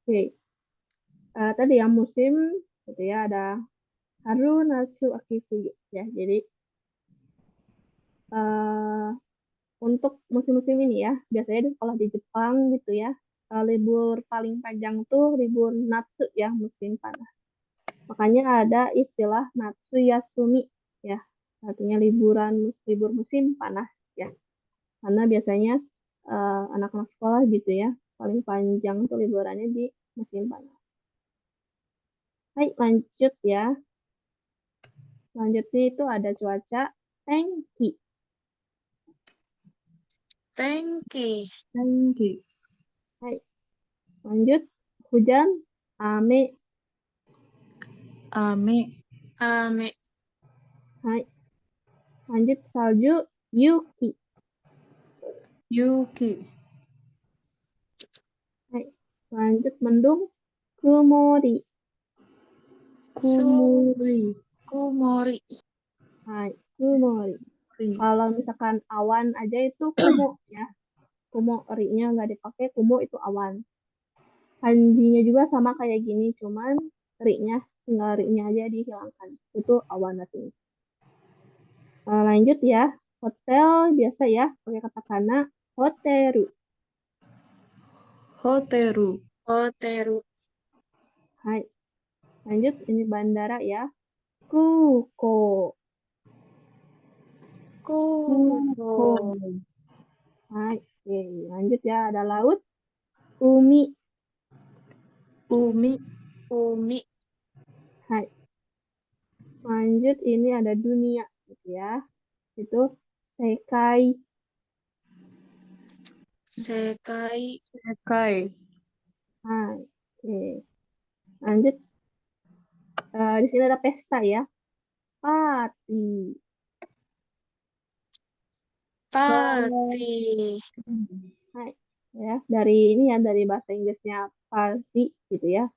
Oke. Tadi ya musim gitu ya ada Haru Natsu Aki Fuyu ya. Jadi eh, untuk musim-musim ini ya, biasanya di sekolah di Jepang gitu ya, libur paling panjang tuh libur Natsu ya, musim panas. Makanya ada istilah Natsu Yasumi ya, artinya libur musim panas ya. Karena biasanya anak-anak sekolah gitu ya, paling panjang tuh liburannya di musim panas. Baik, lanjut ya. Selanjutnya itu ada cuaca Tenki. Thank Tangki. Baik, lanjut hujan Ame. Ame. Ame. Baik, lanjut salju Yuki. Yuki. Baik, lanjut mendung Kumori. Kumuri. Kumori. Baik, Kumori. Kalau misalkan awan aja itu kumo ya. Kumo ri-nya nggak dipakai, kumo itu awan. Kanjinya juga sama kayak gini, cuman ri-nya tinggal ri-nya aja dihilangkan. Itu awan artinya. Lanjut ya. Hotel biasa ya, pakai katakana hoteru. Hoteru. Hoteru. Hai. Lanjut ini bandara ya. Kuko. Kuko. Hai. Oke, lanjut ya, ada laut. Umi. Umi. Umi. Hai. Lanjut ini ada dunia gitu ya. Itu sekai. Sekai. Sekai. Hai. Oke. Lanjut di sini ada pesta ya. Pati. Pati. Hai. Ya, dari ini ya dari bahasa Inggrisnya party gitu ya.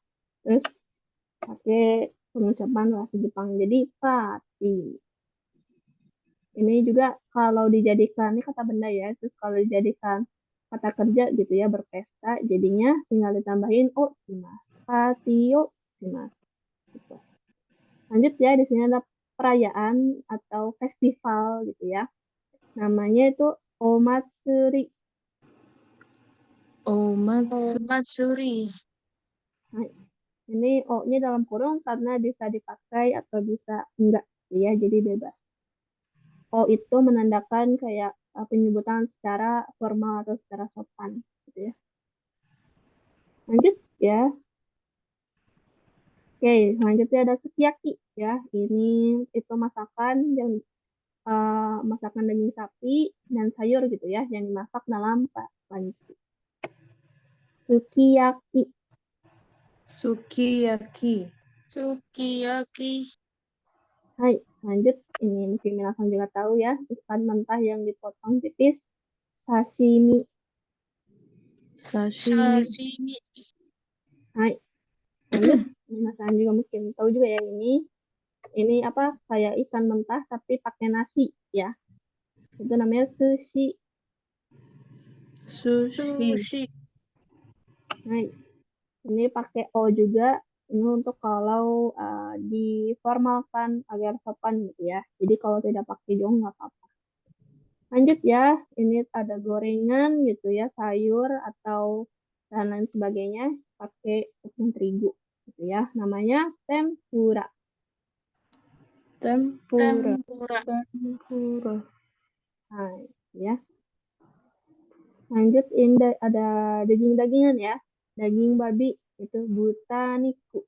Terus pakai pengucapan bahasa Jepang jadi pati. Ini juga kalau dijadikan ini kata benda ya, terus kalau dijadikan kata kerja gitu ya berpesta, jadinya tinggal ditambahin o shimasu. Patio shimasu. Gitu. Lanjut ya, di sini ada perayaan atau festival gitu ya. Namanya itu Omatsuri. Omatsu. Matsuri. Nah, ini O-nya dalam kurung karena bisa dipakai atau bisa enggak ya, jadi bebas. O itu menandakan kayak penyebutan secara formal atau secara sopan gitu ya. Lanjut ya. Oke, selanjutnya ada sukiyaki ya. Ini itu masakan daging sapi dan sayur gitu ya yang dimasak dalam panci. Sukiyaki. Sukiyaki. Sukiyaki. Hai, lanjut. Ini mungkin langsung juga tahu ya, ikan mentah yang dipotong tipis. Sashimi. Sashimi. Sashimi. Hai, lanjut. Mas juga mungkin tahu juga ya ini. Ini apa? Kayak ikan mentah tapi pakai nasi ya. Itu namanya sushi. Sushi. Sushi. Hai, ini pakai O juga. Ini untuk kalau diformalkan agar sopan gitu ya. Jadi kalau tidak pakai juga nggak apa-apa. Lanjut ya, ini ada gorengan gitu ya, sayur atau dan lain sebagainya pakai tepung terigu gitu ya. Namanya tempura. Tempura. Tempura. Tempura. Nah, ya. Lanjut ini ada daging-dagingan ya. Daging babi itu butaniku.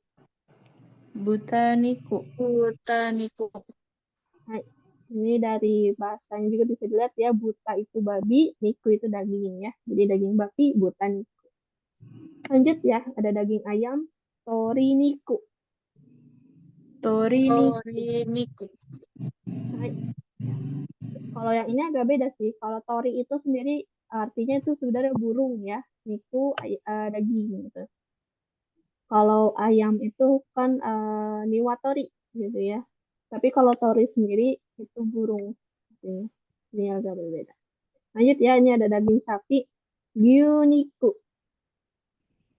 Butaniku. Botaniku. Nah, ini dari bahasanya juga bisa dilihat ya, buta itu babi, niku itu daging ya. Jadi daging babi, butaniku. Lanjut ya, ada daging ayam, toriniku. Torini. Toriniku. Nah, ya. Kalau yang ini agak beda sih. Kalau tori itu sendiri artinya itu sebenarnya burung ya. Niku daging gitu. Kalau ayam itu kan niwatori gitu ya. Tapi kalau tori sendiri itu burung. Artinya. Ini agak berbeda. Lanjut ya, ini ada daging sapi gyuniku.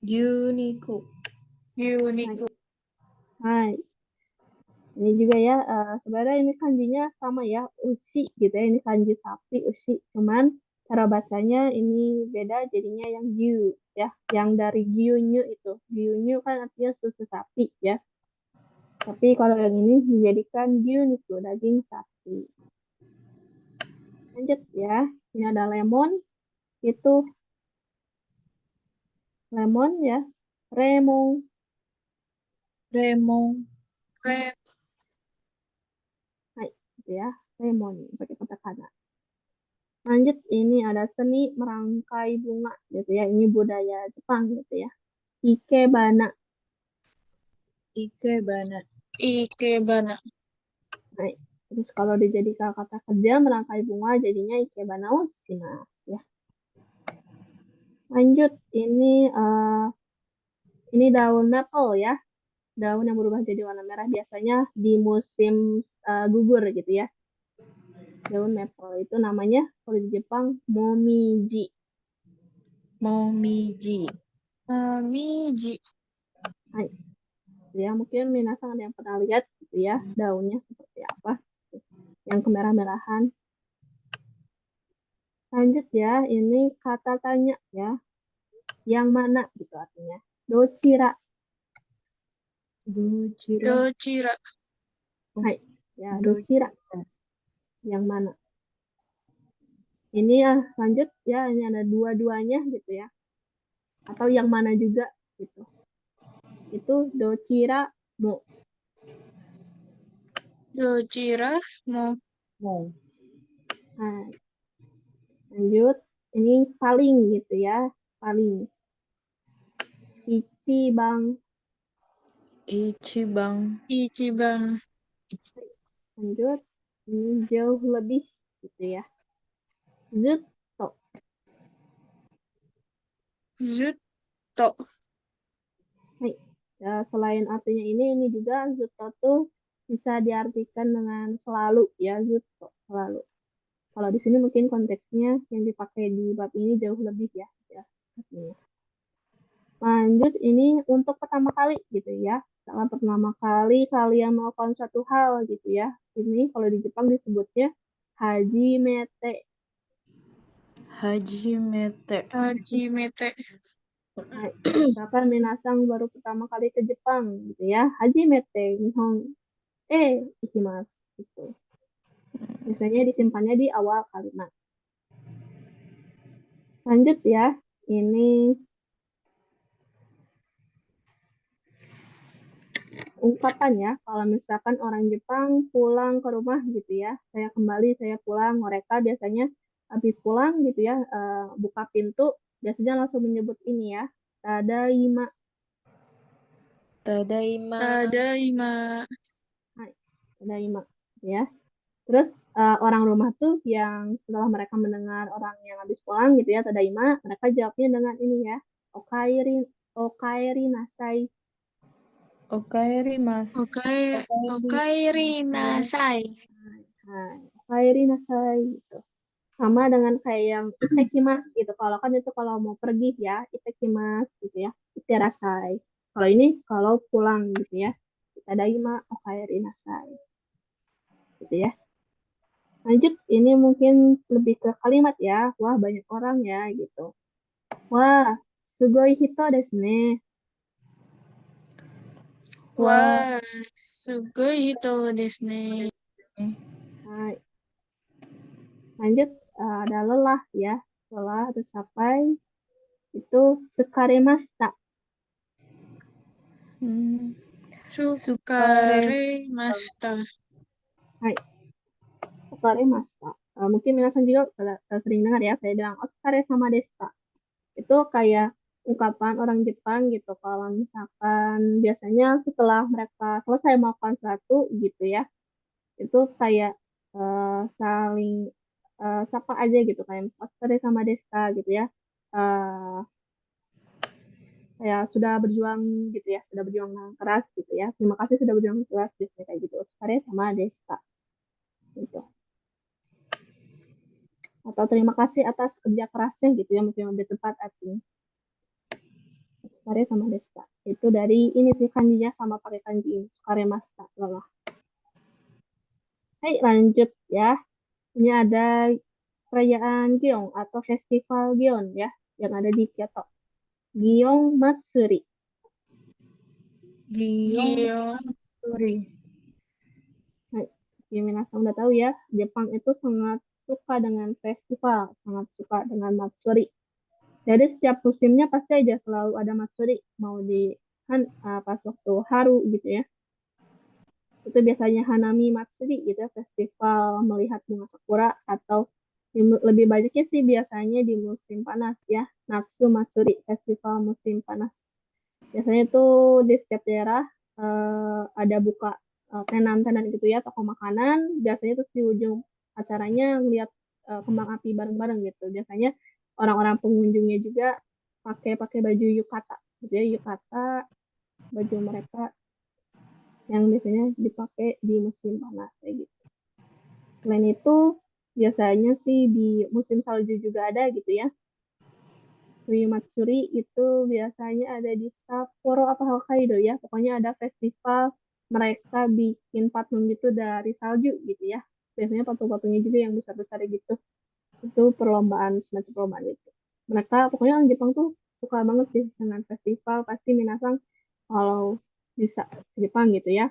Uniku. Uniku. Hai. Ini juga ya, sebenarnya ini kanjinya sama ya, ushi gitu ya. Ini kanji sapi, ushi. Cuman cara bacanya ini beda, jadinya yang gyu ya. Yang dari gyunyu itu. Gyunyu kan artinya susu sapi ya. Tapi kalau yang ini dijadikan gyuniku, daging sapi. Lanjut ya, ini ada lemon, itu lemon ya. Remon, Remong. Re- hai, gitu ya. Lemon, pakai katakana. Lanjut, ini ada seni merangkai bunga gitu ya. Ini budaya Jepang gitu ya. Ikebana. Ikebana. Ikebana. Nah, terus kalau dijadikan kata kerja merangkai bunga jadinya ikebana mas ya. Lanjut, ini daun maple ya. Daun yang berubah jadi warna merah biasanya di musim gugur gitu ya. Daun maple itu namanya kalau di Jepang momiji. Momiji. Miji. Nah, ya mungkin minasan ada yang pernah lihat gitu ya daunnya seperti apa yang kemerah-merahan. Lanjut ya, ini kata tanya ya, yang mana gitu artinya. Docira. Gojira. Dojira. Hai, ya Do- docira, yang mana. Ini ya lanjut ya, ini ada dua-duanya gitu ya, atau yang mana juga gitu. Itu docira mo. Dojira. Mo. Mo. Nah, lanjut, ini paling gitu ya, paling. Ichibang. Ichibang. Ichiban. Lanjut, ini jauh lebih gitu ya. Zutto. Zutto. Hai. Ya, selain artinya ini juga zutto tuh bisa diartikan dengan selalu ya, zutto, selalu. Kalau di sini mungkin konteksnya yang dipakai di bab ini jauh lebih ya, ya artinya. Lanjut, ini untuk pertama kali gitu ya. Setelah pertama kali kalian melakukan suatu hal gitu ya. Ini kalau di Jepang disebutnya hajimete. Hajimete. Hajimete. Nah, misalkan minasang baru pertama kali ke Jepang gitu ya. Hajimete nihon ikimasu gitu. Biasanya disimpannya di awal kalimat. Lanjut ya. Ini ungkapan ya, kalau misalkan orang Jepang pulang ke rumah gitu ya, saya kembali, saya pulang, mereka biasanya habis pulang gitu ya, buka pintu, biasanya langsung menyebut ini ya, tadaima. Tadaima. Tadaima. Hai, tadaima ya. Terus orang rumah tuh yang setelah mereka mendengar orang yang habis pulang gitu ya, tadaima, mereka jawabnya dengan ini ya, okairi, okairi nasai. Okaerimasu. Okai. Okairi nasai. Hai, okairi nasai gitu. Sama dengan kayak yang itekimas gitu. Kalau kan itu kalau mau pergi ya, itekimas gitu ya, iterasai. Kalau ini kalau pulang gitu ya, itadaima okaeri nasai gitu ya. Lanjut, ini mungkin lebih ke kalimat ya. Wah, banyak orang ya gitu. Wah, sugoi hito desu ne. Wah. Wah, sugoi hito desu ne. Hai. Lanjut, ada lelah ya. Lelah tercapai itu sukaremashita. Hmm. Sukare masta. Hai. Otsukare mashita. Mungkin minasan juga sering dengar ya, saya bilang otsukare sama deshita. Itu kayak ungkapan orang Jepang gitu. Kalau misalkan biasanya setelah mereka selesai melakukan sesuatu gitu ya, itu kayak saling sapa aja gitu, kayak otsukare sama deshita gitu ya. Eh Kayak sudah berjuang gitu ya, sudah berjuang keras gitu ya. Terima kasih sudah berjuang keras gitu kayak gitu. Otsukare sama deshita gitu. Atau terima kasih atas kerja kerasnya gitu ya, mungkin lebih tepat artinya. Sukare sama desta. Itu dari ini sih kanjinya sama pakai kanji ini. Sukare masta. Lelah. Hai, lanjut ya. Ini ada perayaan Giong atau festival Gion ya yang ada di Kyoto. Gion Matsuri. Giyong Gion. Suri. Nah, ya minasan udah tahu ya, Jepang itu sangat suka dengan festival, sangat suka dengan Matsuri. Jadi setiap musimnya pasti aja selalu ada Matsuri, mau di pas waktu haru gitu ya. Itu biasanya Hanami Matsuri gitu ya, festival melihat bunga sakura atau lebih banyaknya sih biasanya di musim panas ya, Natsu Matsuri, festival musim panas. Biasanya tuh di setiap daerah ada buka tenan-tenan gitu ya, toko makanan. Biasanya tuh di ujung acaranya ngeliat kembang api bareng-bareng gitu. Biasanya orang-orang pengunjungnya juga pakai pakai baju yukata, gitu ya, yukata, baju mereka yang biasanya dipakai di musim panas kayak gitu. Selain itu, biasanya sih di musim salju juga ada gitu ya. Suyu Matsuri itu biasanya ada di Sapporo apa Hokkaido ya. Pokoknya ada festival mereka bikin patung gitu dari salju gitu ya. Biasanya patung-patungnya juga yang besar-besar gitu. Itu perlombaan, semacam perlombaan itu. Mereka, pokoknya orang Jepang tuh suka banget sih dengan festival. Pasti minasang kalau bisa ke Jepang gitu ya.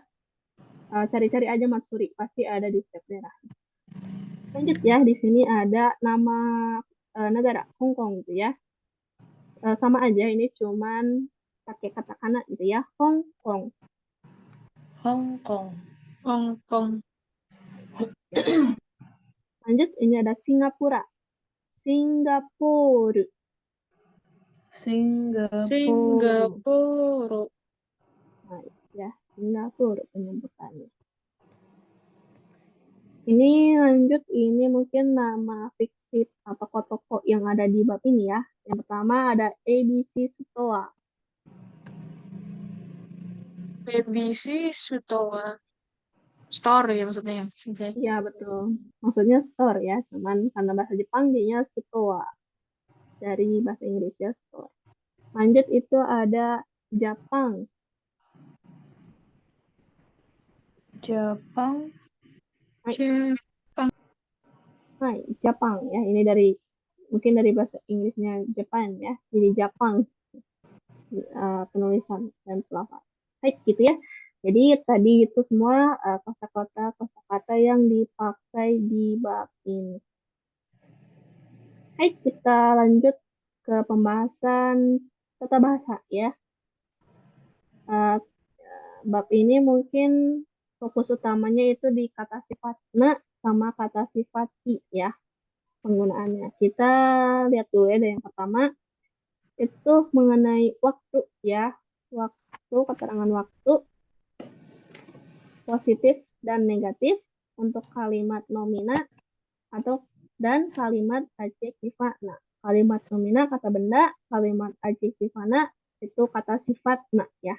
Cari-cari aja Matsuri, pasti ada di setiap daerah. Lanjut ya, di sini ada nama negara Hong Kong gitu ya. Sama aja ini cuman pakai katakana gitu ya. Hong Kong. Hong Kong. Hong Kong. Ya. Lanjut ini ada Singapura. Singapura. Singapura. Singapura. Nah, ya, Singapura penyebutannya. Ini lanjut ini mungkin nama fiksi atau toko yang ada di bab ini ya. Yang pertama ada ABC Store. BBC Sutowa. Store ya maksudnya. Iya betul. Maksudnya store ya, cuman karena bahasa Jepang jadinya Store. Dari bahasa Inggris ya store. Lanjut itu ada Jepang. Jepang. Jepang. Hai, Jepang ya. Ini dari mungkin dari bahasa Inggrisnya Japan ya. Jadi Jepang penulisan dan pelafal. Hai, gitu ya. Jadi tadi itu semua kosakata yang dipakai di bab ini. Hai, kita lanjut ke pembahasan tata bahasa ya. Uh, Bab ini mungkin fokus utamanya itu di kata sifat na sama kata sifat i ya penggunaannya. Kita lihat dulu ya dari yang pertama itu mengenai waktu ya. Waktu, keterangan waktu positif dan negatif untuk kalimat nomina atau dan kalimat adjektifana. Kalimat nomina kata benda, kalimat adjektifana itu kata sifatna ya.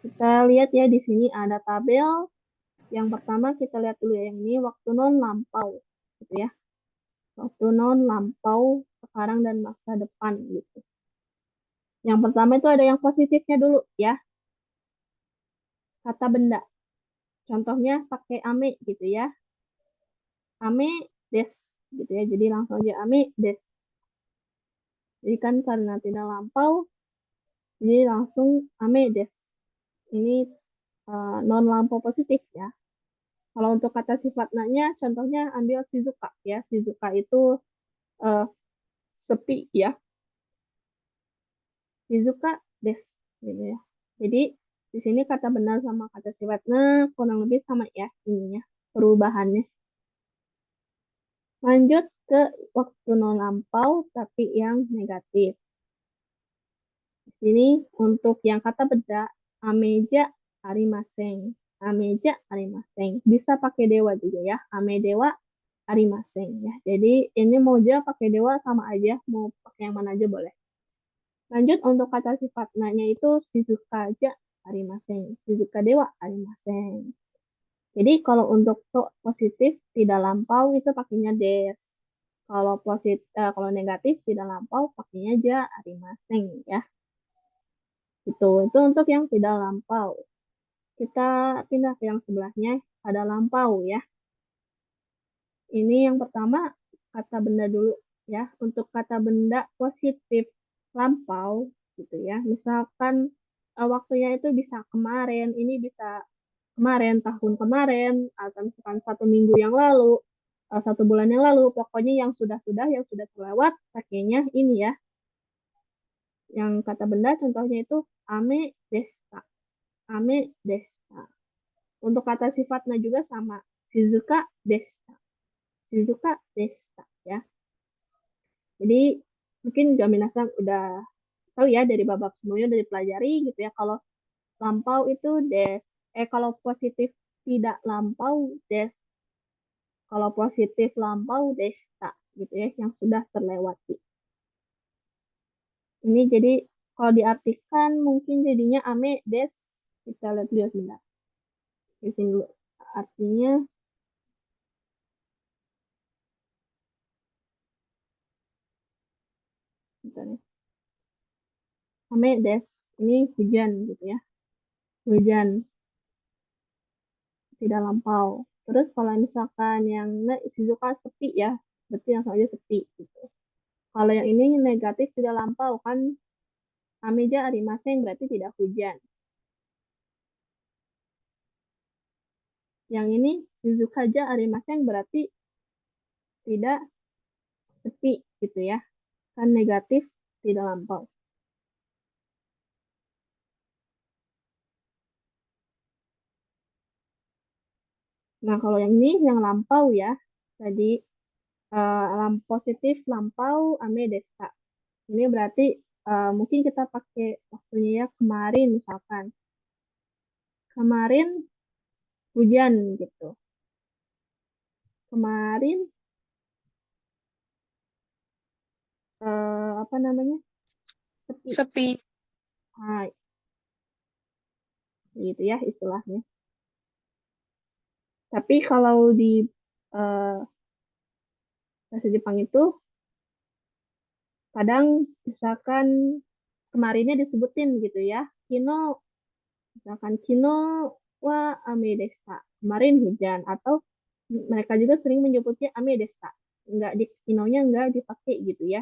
Kita lihat ya di sini ada tabel. Yang pertama kita lihat dulu ya yang ini waktu non lampau gitu ya. Waktu non lampau sekarang dan masa depan gitu. Yang pertama itu ada yang positifnya dulu ya. Kata benda. Contohnya pakai ame gitu ya. Ame des gitu ya. Jadi langsung aja ame des. Jadi kan karena tidak lampau jadi langsung ame des. Ini non lampau positif ya. Kalau untuk kata sifat nanya, contohnya ambil Shizuka ya. Shizuka itu uh, sepi ya. Shizuka des gitu ya. Jadi di sini kata benar sama kata sifatnya kurang lebih sama ya ininya perubahannya. Lanjut ke waktu non lampau tapi yang negatif. Di sini untuk yang kata benda ameja arimaseng. Ameja arimaseng. Bisa pakai dewa juga ya. Ame dewa arimaseng ya. Jadi ini mau aja pakai dewa sama aja, mau pakai yang mana aja boleh. Lanjut untuk kata sifat nanya itu Shizuka aja arimaseng. Shizuka dewa arimaseng. Jadi kalau untuk to positif tidak lampau itu pakainya des. Kalau positif kalau negatif tidak lampau pakainya aja arimaseng ya. Itu untuk yang tidak lampau. Kita pindah ke yang sebelahnya, ada lampau ya. Ini yang pertama kata benda dulu ya. Untuk kata benda positif lampau gitu ya. Misalkan waktunya itu bisa kemarin, ini bisa kemarin, tahun kemarin, atau misalkan 1 minggu yang lalu, 1 bulan yang lalu, pokoknya yang yang sudah terlewat, pakainya ini ya. Yang kata benda contohnya itu ame desta. Ame desta. Untuk kata sifatnya juga sama. Shizuka desta. Shizuka desta ya. Jadi mungkin Jaminasan udah tahu ya dari babak sebelumnya dari pelajari gitu ya. Kalau lampau itu kalau positif tidak lampau des. Kalau positif lampau desta gitu ya yang sudah terlewati. Ini jadi kalau diartikan mungkin jadinya ame des. Kita lihat dulu sebentar. Di sini dulu. Artinya bentar ya. Ame des ini hujan gitu ya. Hujan tidak lampau. Terus kalau misalkan yang Shizuka sepi ya, berarti yang saja sepi gitu. Kalau yang ini negatif tidak lampau kan Ameja arimaseng berarti tidak hujan. Yang ini Shizukaja arimaseng berarti tidak sepi gitu ya. Kan negatif tidak lampau. Nah, kalau yang ini yang lampau ya. Tadi positif lampau ame desta. Ini berarti mungkin kita pakai waktunya ya kemarin misalkan. Kemarin hujan gitu. Kemarin apa namanya? Sepi. Sepi. Nah, gitu ya istilahnya. Tapi kalau di bahasa Jepang itu kadang misalkan kemarinnya disebutin gitu ya. Kino, misalkan kino wa ame desta. Kemarin hujan atau mereka juga sering menyebutnya ame desta. Enggak di kinonya enggak dipakai gitu ya.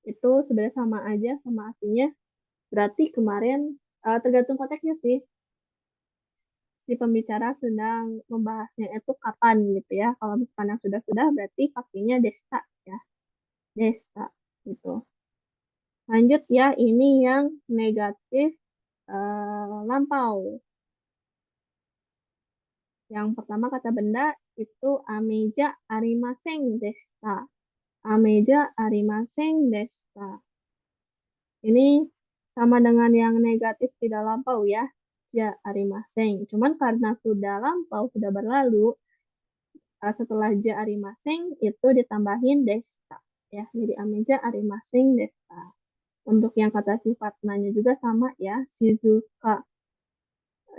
Itu sebenarnya sama aja sama artinya. Berarti kemarin tergantung konteksnya sih. Si pembicara sedang membahasnya itu kapan gitu ya. Kalau misalnya sudah berarti pakainya desta ya. Desta gitu. Lanjut ya, ini yang negatif lampau. Yang pertama kata benda itu ameja arimaseng desta. Ameja arimaseng desta. Ini sama dengan yang negatif tidak lampau ya. Ja arimaseng. Cuman karena sudah lampau, sudah berlalu, setelah ja arimaseng itu ditambahin desta. Ya, jadi ameja arimaseng desta. Untuk yang kata sifat nanya juga sama ya. Shizuka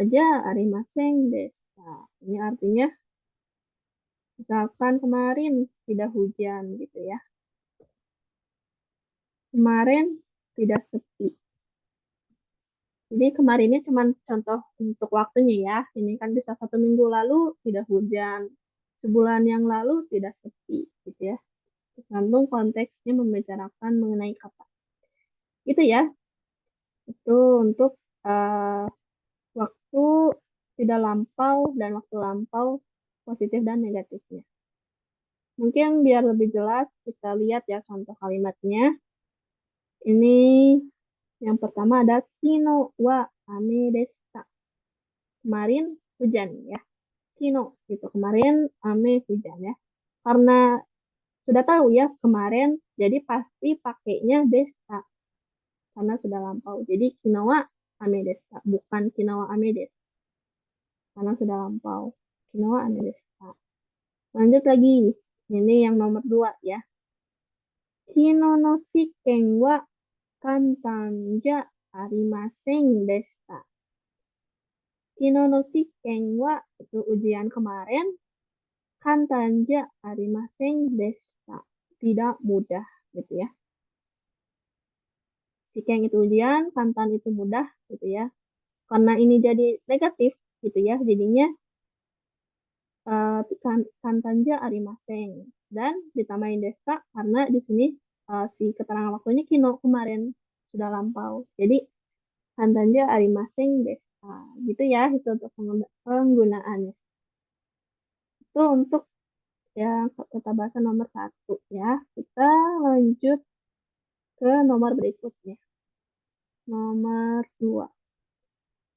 aja arimaseng desta. Ini artinya misalkan kemarin tidak hujan gitu ya. Kemarin tidak sepi. Jadi kemarinnya cuma contoh untuk waktunya ya. Ini kan bisa 1 minggu lalu tidak hujan. Sebulan yang lalu tidak sepi gitu ya. Tergantung konteksnya membicarakan mengenai kata. Itu ya. Itu untuk waktu tidak lampau dan waktu lampau positif dan negatifnya. Mungkin biar lebih jelas kita lihat ya contoh kalimatnya. Ini yang pertama ada kino wa ame desta. Kemarin hujan ya. Kino gitu. Kemarin ame hujan ya. Karena sudah tahu ya kemarin jadi pasti pakainya desta karena sudah lampau. Jadi kinowa ame desta bukan kinowa ame desta karena sudah lampau. Kinowa ame desta. Lanjut lagi. Ini yang nomor 2 ya. Kino no shiken wa kantan ja arimasen desta. Kino no shiken wa itu ujian kemarin. Kantan ja arimasen desta. Tidak mudah gitu ya. Shikeng itu ujian, kantan itu mudah gitu ya. Karena ini jadi negatif gitu ya, jadinya kantanja arimaseng dan ditambahin desta karena di sini si keterangan waktunya kino kemarin sudah lampau. Jadi kantanja arimaseng desta gitu ya, itu untuk penggunaannya. Itu untuk yang kata bahasa nomor 1 ya. Kita lanjut ke nomor berikutnya. Nomor 2.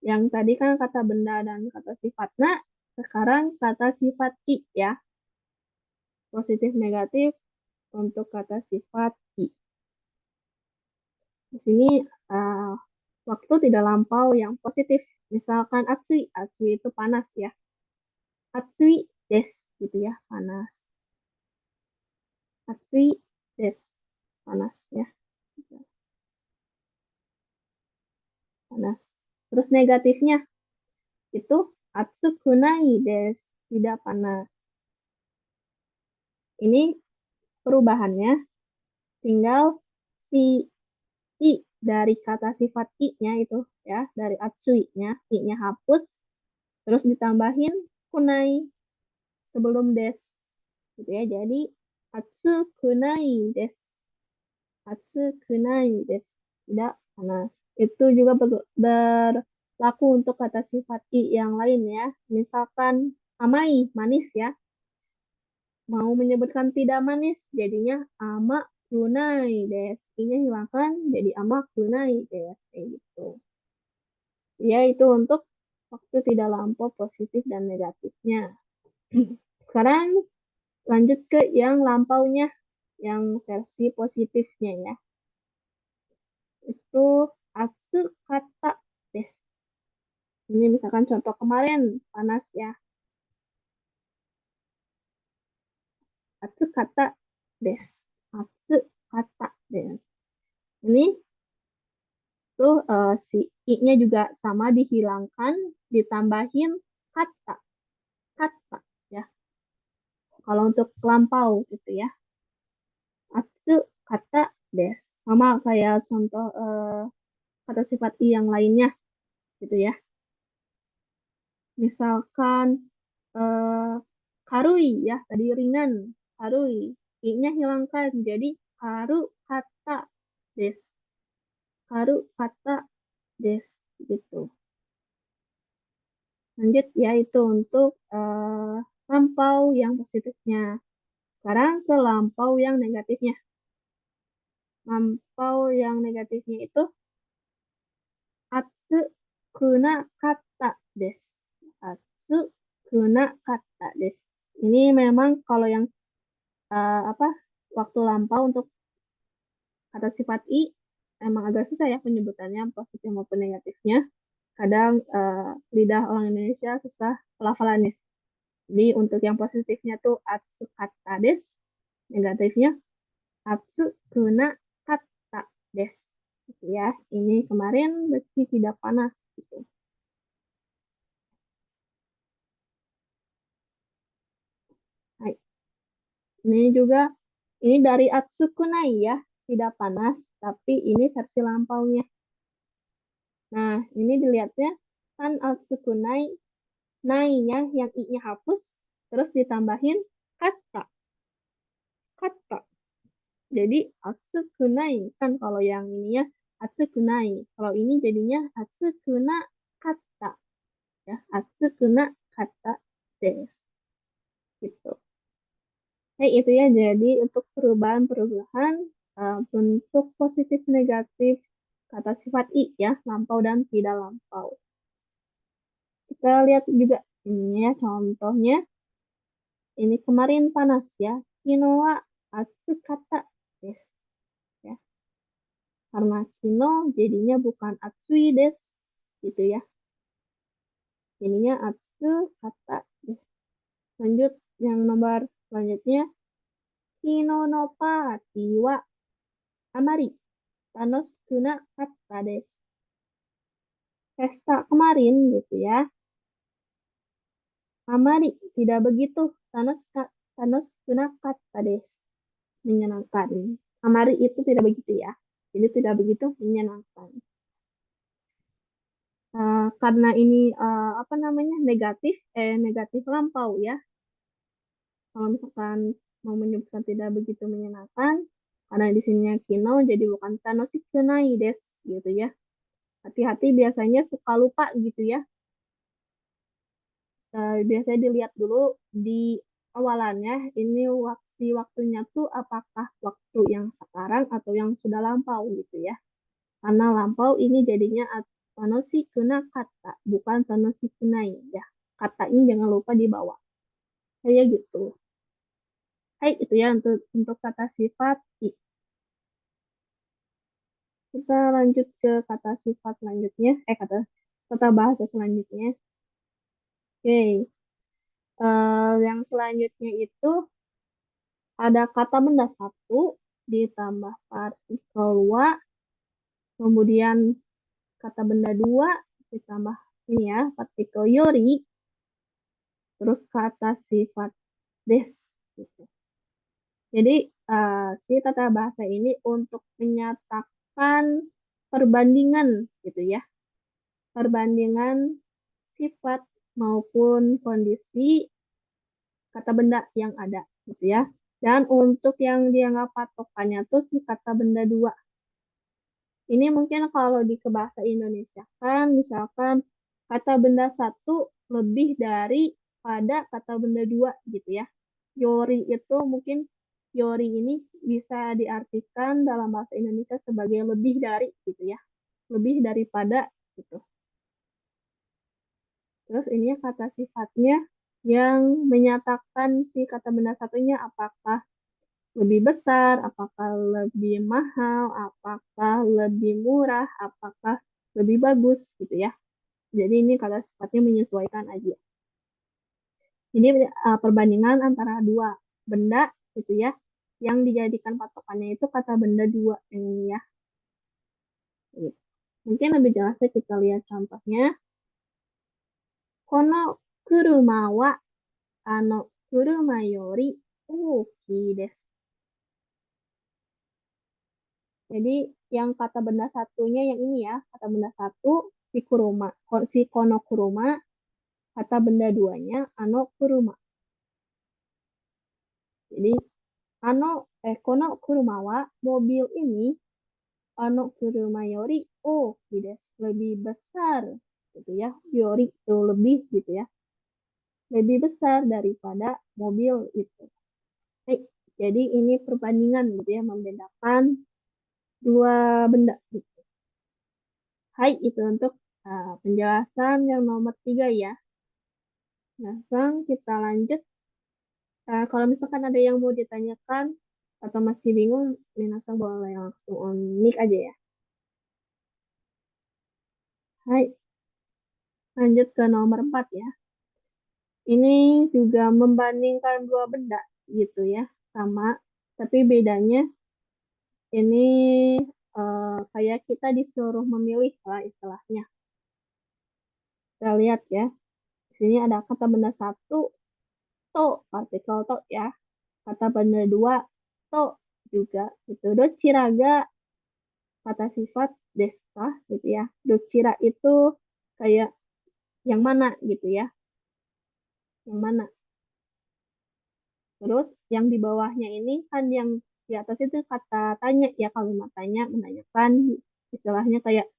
Yang tadi kan kata benda dan kata sifat. Nah, sekarang kata sifat i ya. Positif negatif untuk kata sifat i. Di sini waktu tidak lampau yang positif. Misalkan atsui, atsui itu panas ya. Atsui des gitu ya, panas. Atsui des, panas ya. Panas. Terus negatifnya itu atsukunai des, tidak panas. Ini perubahannya tinggal si i dari kata sifat i-nya itu ya, dari atsui-nya, i-nya hapus, terus ditambahin kunai sebelum des gitu ya. Jadi atsukunai des. Atsukunai des. Tidak panas. Itu juga berlaku untuk kata sifat i yang lain ya. Misalkan amai, manis ya. Mau menyebutkan tidak manis, jadinya ama kunai des. I-nya hilangkan, jadi ama kunai des. Kayak gitu. Ya, itu untuk waktu tidak lampau positif dan negatifnya. Sekarang lanjut ke yang lampaunya, yang versi positifnya ya. Itu atsu kata des. Ini misalkan contoh kemarin, panas ya. Atsu kata des. Atsu kata des. Ini tuh si i-nya juga sama dihilangkan, ditambahin kata. Kata ya. Kalau untuk lampau gitu ya. Atsu kata des. Sama kayak contoh kata sifat i yang lainnya gitu ya. Misalkan karui ya, tadi ringan, karui. I-nya hilangkan, jadi karu kata des. Karu kata des gitu. Lanjut ya, itu untuk lampau yang positifnya. Sekarang ke lampau yang negatifnya. Lampau yang negatifnya itu atsu kuna kata des. Atsu kuna kata des. Ini memang kalau yang waktu lampau untuk kata sifat i emang agak susah ya penyebutannya positif maupun negatifnya. Kadang lidah orang Indonesia susah pelafalannya. Jadi untuk yang positifnya tuh atsu kata des, negatifnya atsu kuna kata des. Gitu ya. Ini kemarin besi tidak panas gitu. Hai. Ini juga ini dari atsukunai ya, tidak panas, tapi ini versi lampaunya. Nah, ini dilihatnya kan atsukunai, nai-nya yang i-nya hapus, terus ditambahin kata. Kata. Jadi atsukunai kan kalau yang ininya atsukunai. Kalau ini jadinya atsukuna kata. Ya, atsukuna kata des. Gitu. Itu ya, jadi untuk perubahan-perubahan bentuk positif negatif kata sifat i ya, lampau dan tidak lampau. Kita lihat juga ini ya contohnya. Ini kemarin panas ya. Kino wa atsukata des. Ya. Karena kino jadinya bukan atsui des gitu ya. Jadinya atsukata des. Lanjut yang nomor selanjutnya. Kino no pati wa amari tanoskuna kata des. Pesta kemarin gitu ya. Amari tidak begitu tanoskuna kata des. Menyenangkan. Amari itu tidak begitu ya. Jadi tidak begitu menyenangkan. Karena ini apa namanya negatif lampau ya. Kalau misalkan mau menyebutkan tidak begitu menyenangkan, karena di sini kino jadi bukan tanoshikunai desu gitu ya. Hati-hati biasanya suka lupa gitu ya. Biasanya dilihat dulu di awalannya ini waktunya tuh apakah waktu yang sekarang atau yang sudah lampau gitu ya. Karena lampau ini jadinya tanoshikuna kata, bukan tanoshikunai ya. Kata ini jangan lupa dibawa. Kayak gitu. Hai, itu ya untuk kata sifat i. Kita lanjut ke kata sifat selanjutnya. Kata bahasa selanjutnya. Oke. Yang selanjutnya itu ada kata benda satu ditambah partikel wa, kemudian kata benda dua ditambah ini ya partikel yori, terus kata sifat des gitu. Jadi si tata bahasa ini untuk menyatakan perbandingan gitu ya, perbandingan sifat maupun kondisi kata benda yang ada gitu ya. Dan untuk yang dianggap patokannya tuh si kata benda dua. Ini mungkin kalau di bahasa Indonesia kan misalkan kata benda satu lebih dari pada kata benda dua gitu ya. Yori itu mungkin Yori ini bisa diartikan dalam bahasa Indonesia sebagai lebih dari gitu ya. Lebih daripada gitu. Terus ini kata sifatnya yang menyatakan si kata benda satunya apakah lebih besar, apakah lebih mahal, apakah lebih murah, apakah lebih bagus gitu ya. Jadi ini kata sifatnya menyesuaikan aja. Jadi perbandingan antara dua benda gitu ya, yang dijadikan patokannya itu kata benda dua ini ya. Gitu. Mungkin lebih jelasnya kita lihat contohnya. Kono kuruma wa kuruma yori uukii desu. Jadi yang kata benda satunya yang ini ya, kata benda satu si kono kuruma, kata benda duanya ano kuruma. Jadi kono kuruma wa mobil ini ano kuruma yori desu, lebih besar gitu ya. Yori itu lebih gitu ya. Lebih besar daripada mobil itu. Jadi ini perbandingan gitu ya, membedakan dua benda gitu. Hai, itu untuk penjelasan yang nomor 3 ya. Nah, sekarang kita lanjut. Kalau misalkan ada yang mau ditanyakan atau masih bingung, Minasa boleh langsung on mic aja ya. Hai, lanjut ke nomor 4 ya. Ini juga membandingkan dua benda gitu ya, sama. Tapi bedanya ini kayak kita disuruh memilih lah istilahnya. Kita lihat ya. Di sini ada kata benda satu, to, partikel to ya. Kata benda dua, to juga. Itu dociraga, kata sifat deska gitu ya. Docira itu kayak yang mana gitu ya. Yang mana. Terus yang di bawahnya ini kan yang di atas itu kata tanya ya, kalimat tanya menanyakan istilahnya kayak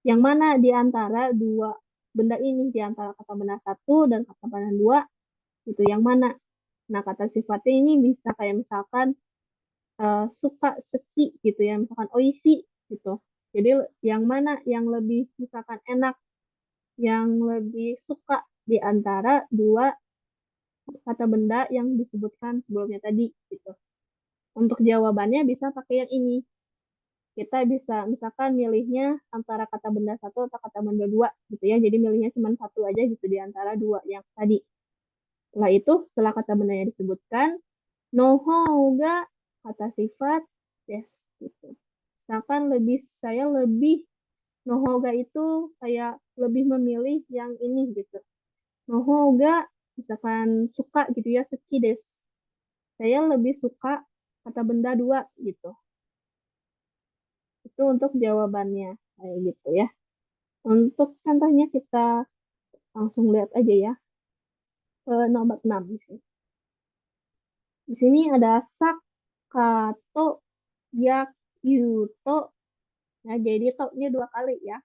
yang mana di antara dua benda ini, di antara kata benda satu dan kata benda dua itu yang mana. Nah, kata sifatnya ini bisa kayak misalkan suka, seki gitu ya, misalkan oishi gitu. Jadi yang mana yang lebih misalkan enak, yang lebih suka di antara dua kata benda yang disebutkan sebelumnya tadi gitu. Untuk jawabannya bisa pakai yang ini. Kita bisa misalkan milihnya antara kata benda satu atau kata benda dua gitu ya. Jadi milihnya cuma satu aja gitu di antara dua yang tadi. Setelah itu, setelah kata bendanya disebutkan, nohouga kata sifat des gitu. Misalkan saya lebih nohouga itu kayak lebih memilih yang ini gitu. Nohouga misalkan suka gitu ya, suki des. Saya lebih suka kata benda dua gitu. Itu untuk jawabannya. Kayak gitu ya. Untuk contohnya kita langsung lihat aja ya. Ke nomor 6 di sini. Di sini ada Sakato, Yakyuto. Nah, jadi to-nya 2 kali ya.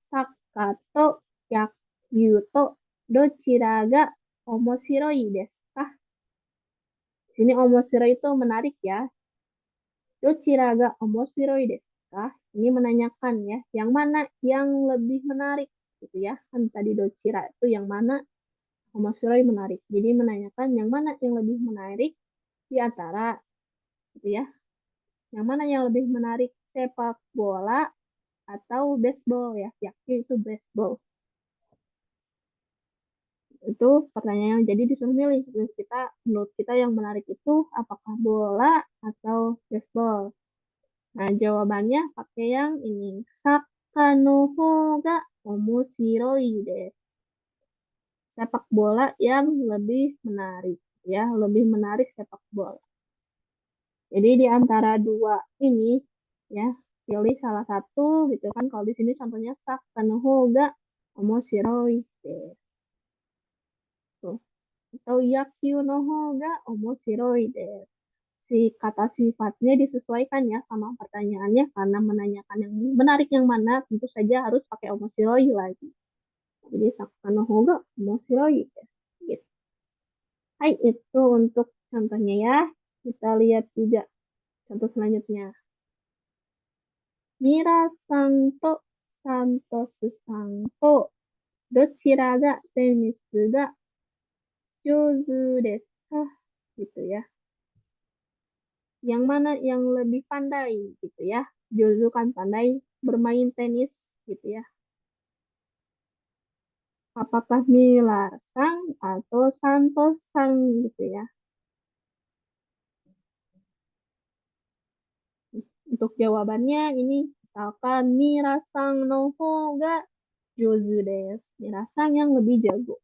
Sakato, Yakyuto, dochira ga omoshiroi desu ka? Di sini omoshiroi itu menarik ya. Dochira ga omoshiroi desu ka? Ini menanyakan ya, yang mana yang lebih menarik gitu ya. Kan tadi dochira itu yang mana, omoshiroi menarik. Jadi menanyakan yang mana yang lebih menarik di antara gitu ya. Yang mana yang lebih menarik, sepak bola atau baseball ya. Yakyu itu baseball. Itu pertanyaan. Jadi disuruh milih. Menurut kita yang menarik itu apakah bola atau baseball. Nah, jawabannya pakai yang ini. Saka no hoga omoshiroi desu. Sepak bola yang lebih menarik ya, lebih menarik sepak bola. Jadi di antara dua ini ya, pilih salah satu gitu kan. Kalau di sini contohnya Saka no hoga omoshiroi desu. Tuh. Atau Yakyu no hoga omoshiroi desu. Si kata sifatnya disesuaikan ya sama pertanyaannya, karena menanyakan yang menarik yang mana, tentu saja harus pakai omoshiroi lagi. Jadi Saka no hoga omoshiroi desu. Gitu. Hai, itu untuk contohnya ya. Kita lihat juga contoh selanjutnya. Mira-san to Santos-san to dochira ga tenis ga jouzu desu ka? Gitu ya. Yang mana yang lebih pandai gitu ya. Jouzu kan pandai bermain tenis gitu ya. Apakah Mira-san atau Santos-san gitu ya. Untuk jawabannya ini misalkan Mira-san no hoga jouzu desu. Mira-san yang lebih jago.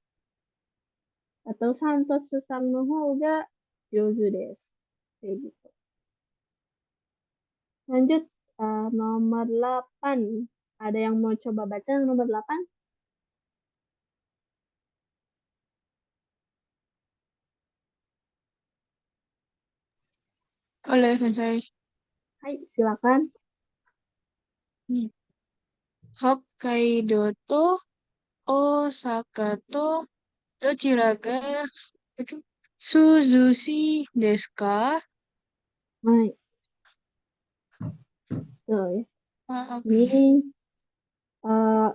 Atau Santos-san no hoga jouzu desu. Kayak gitu. Lanjut nomor 8. Ada yang mau coba baca nomor 8? Boleh, Sensei. Hai, silakan. Hokkaido to Osaka to dochira ga Suzushi desu ka? Hai. Tuh ya. Oke. Ini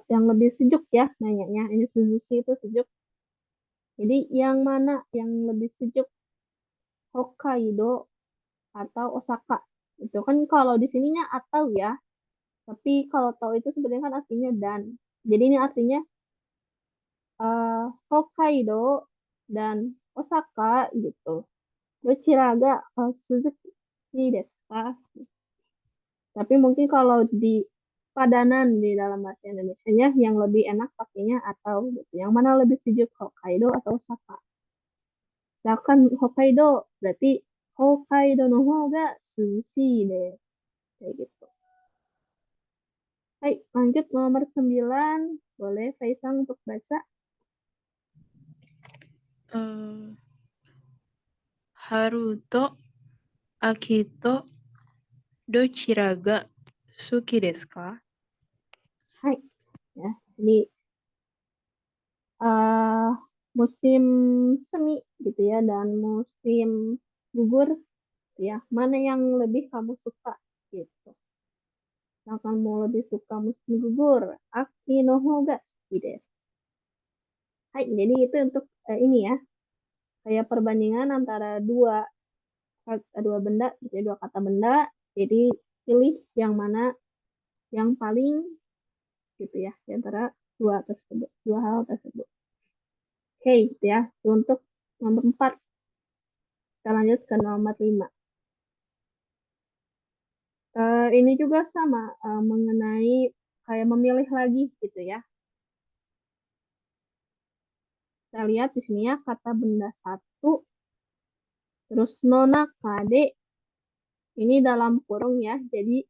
yang lebih sejuk ya nanyanya. Ini Suzushi itu sejuk. Jadi yang mana yang lebih sejuk? Hokkaido atau Osaka? Itu kan kalau di sininya atau ya. Tapi kalau tahu itu sebenarnya kan artinya dan. Jadi ini artinya Hokkaido dan Osaka gitu. Dochira ga Suzuki desu ka? Tapi mungkin kalau di padanan di dalam bahasa Indonesianya yang lebih enak pakainya atau gitu. Yang mana lebih sejuk, Hokkaido atau Osaka? Misalkan Hokkaido, berarti Hokkaido no hoga sushi deh. Kayak gitu. Baik, lanjut nomor 9. Boleh Faisal untuk baca. Haruto Akito dochira ga suki desu ka? Hai. Ya, ini musim semi gitu ya dan musim gugur ya. Mana yang lebih kamu suka gitu. Misalkan mau lebih suka musim gugur, Aki no hoga suki desu. Hai, jadi itu untuk ini ya, kayak perbandingan antara dua benda, gitu ya, dua kata benda. Jadi pilih yang mana yang paling gitu ya, di antara dua hal tersebut. Oke, gitu ya. Untuk nomor 4, kita lanjut ke nomor 5. Ini juga sama mengenai kayak memilih lagi gitu ya. Kita lihat di sini ya, kata benda satu, terus nona kade, ini dalam kurung ya, jadi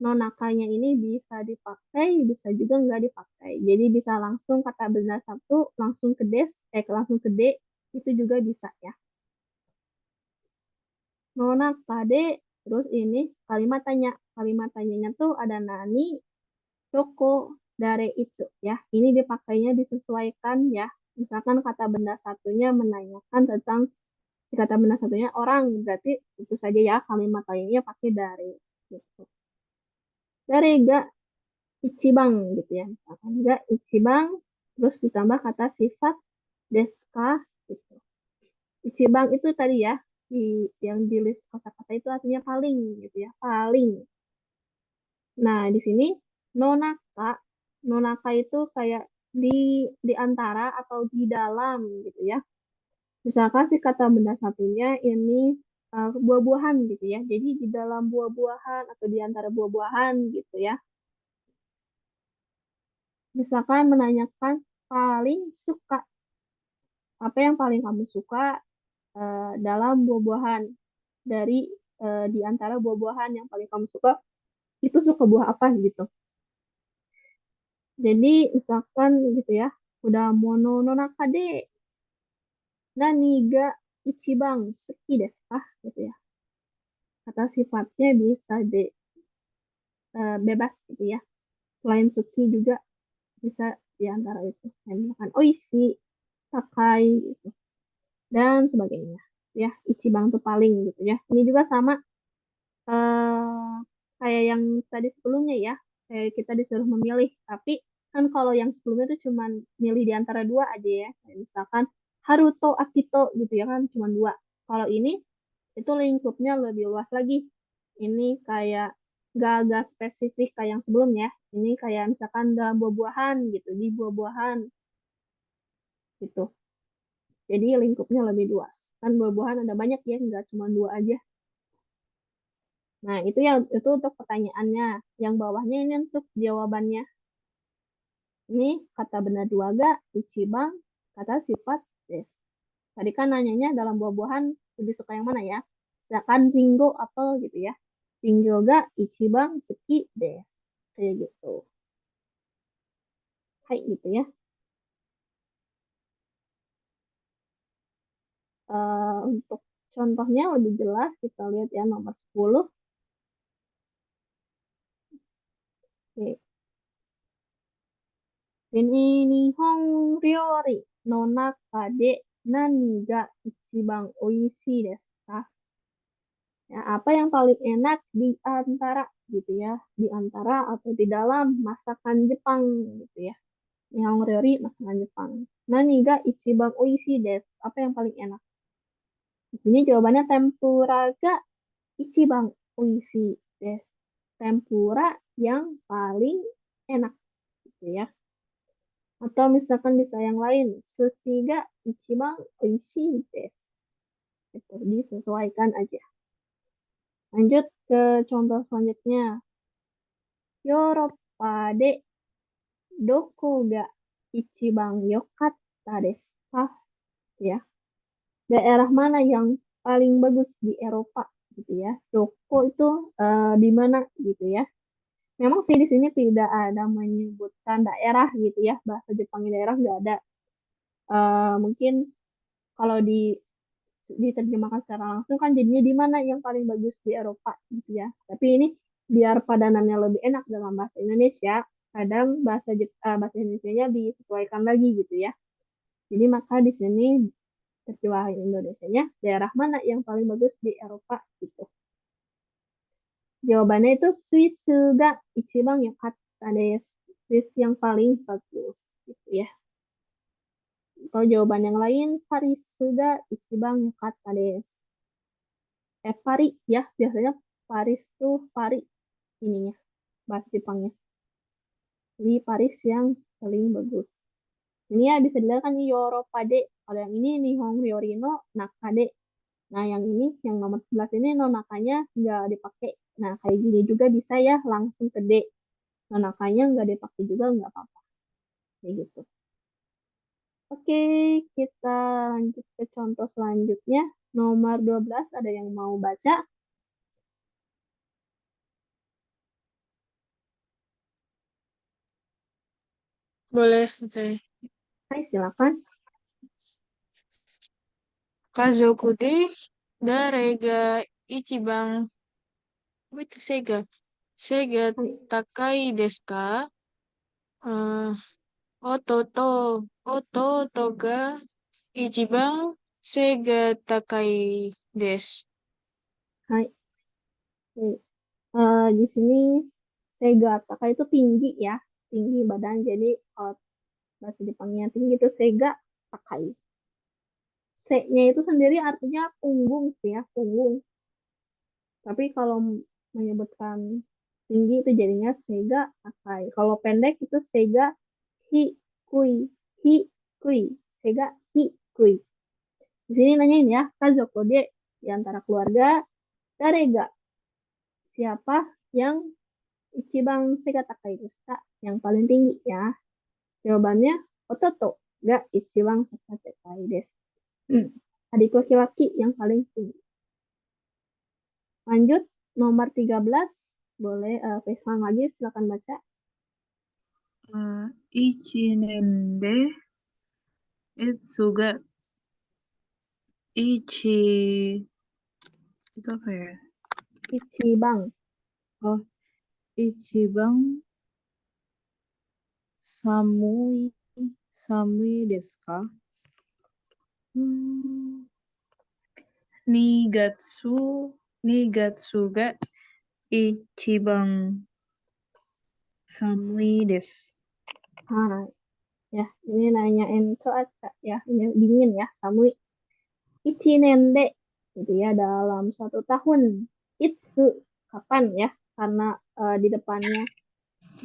nonakanya ini bisa dipakai, bisa juga nggak dipakai. Jadi bisa langsung kata benda satu, langsung ke langsung ke D, itu juga bisa ya. Nonakade, terus ini kalimat tanya. Kalimat tanyanya tuh ada nani, doko, dare itu ya. Ini dipakainya disesuaikan ya. Misalkan kata benda satunya menanyakan tentang kata benda satunya orang, berarti itu saja ya kalimat tanyanya pakai dare gitu. Dare ga ichibang gitu ya. Misalkan ga ichibang, terus ditambah kata sifat deska gitu. Ichibang itu tadi ya, yang di list kata-kata itu artinya paling gitu ya, paling. Nah, di sini nonaka, nonaka itu kayak di antara atau di dalam gitu ya. Misalkan si kata benda satunya ini buah-buahan gitu ya. Jadi di dalam buah-buahan atau di antara buah-buahan gitu ya. Misalkan menanyakan paling suka, apa yang paling kamu suka dalam buah-buahan, dari di antara buah-buahan yang paling kamu suka itu suka buah apa gitu. Jadi misalkan gitu ya, udah mono nonakade nani ga ichiban suki desu ka gitu ya. Kata sifatnya bisa bebas gitu ya. Selain suki juga bisa di antara itu. Nah, misalkan oishi, sakai gitu dan sebagainya. Ya, ichiban itu paling gitu ya. Ini juga sama eh, kayak yang tadi sebelumnya ya, kayak kita disuruh memilih. Tapi kan kalau yang sebelumnya itu cuma milih di antara dua aja ya. Kayak misalkan Haruto, Akito gitu ya kan cuma dua. Kalau ini itu lingkupnya lebih luas lagi. Ini kayak gak spesifik kayak yang sebelumnya. Ini kayak misalkan dalam buah-buahan gitu, di buah-buahan gitu. Jadi lingkupnya lebih luas. Kan buah-buahan ada banyak ya, nggak cuma dua aja. Nah, itu untuk pertanyaannya. Yang bawahnya ini untuk jawabannya. Ini kata benar dua ga, ichibang, kata sifat des. Tadi kan nanyanya dalam buah-buahan lebih suka yang mana ya? Misalkan ringo, apel gitu ya. Ringo ga, ichibang, suki des. Kayak gitu. Hai gitu ya. Untuk contohnya lebih jelas, kita lihat ya nomor 10. Oke. Ini Nihon ryori no naka de nani ga ichiban oishii desu ka? Ya, apa yang paling enak di antara gitu ya, di antara atau di dalam masakan Jepang gitu ya. Nihon ryori masakan Jepang. Nani ga ichiban oishii desu? Apa yang paling enak? Di sini jawabannya tempura ga ichiban oishii desu. Tempura yang paling enak gitu ya. Atau misalkan bisa yang lain, sushi ga ichiban oishii desu. Itu disesuaikan aja. Lanjut ke contoh selanjutnya. Yoroppa de doko ga ichiban yokatta desu ka? Ya. Daerah mana yang paling bagus di Eropa gitu ya. Doko itu di mana gitu ya. Memang sih di sini tidak ada menyebutkan daerah gitu ya. Bahasa Jepang daerah nggak ada. Mungkin kalau diterjemahkan secara langsung kan jadinya di mana yang paling bagus di Eropa gitu ya. Tapi ini biar padanannya lebih enak dalam bahasa Indonesia, kadang bahasa Indonesianya disesuaikan lagi gitu ya. Jadi maka di sini terjemahan Indonesianya daerah mana yang paling bagus di Eropa gitu. Jawabannya itu Swiss ga ichiban yokatta desu. Swiss yang paling bagus gitu ya. Kalau jawaban yang lain, Paris ga ichiban yokatta desu. Paris ya, biasanya Paris tuh Paris ininya, bahasa Jepangnya. Jadi Paris yang paling bagus. Ini ya bisa dilihat kan Yoropade. Kalau yang ini Nihon Ryori no Nakade. Nah yang ini, yang nomor 11 ini no nakanya nggak dipakai. Nah kayak gini juga bisa ya langsung ke D. No nakanya nggak dipakai juga nggak apa-apa. Kayak gitu. Oke, kita lanjut ke contoh selanjutnya. Nomor 12 ada yang mau baca? Boleh, Sensei. Hai, silakan. Kazoku de darega ichiban. Wait, Sega. Sega Hai. takai desu ka? Eh, Ototo. Ototo ga ichiban sega takai desu. Hai. Hai. Di sini Sega Taka itu tinggi ya, tinggi badan. Jadi kalau bahasa Jepangnya tinggi itu Sega Takai. Se-nya itu sendiri artinya punggung sih ya, punggung. Tapi kalau menyebutkan tinggi itu jadinya Sega Takai. Kalau pendek itu Sega Hikui. Hikui. Sega Hikui. Di sini nanyain ya, Kazoko de di antara keluarga, Darega, siapa yang Ichiban Sega Takai desu ka? Yang paling tinggi ya. Jawabannya Ototo ga Ichiban Sega Takai desu. Adik laki-laki yang paling tinggi. Lanjut, nomor 13. Boleh Faisal lagi, silakan baca. Ichinen de etsu ga ichi itu apa ya? Ichiban. Oh, ichiban samui samui desu ka? Nigatsu nigatsu ga ichiban samui desu. Nah, ya, ini nanyain cuaca ya, ini dingin ya, Samui. Ichinende, gitu ya, dalam 1 tahun. Itsu, kapan ya? Karena di depannya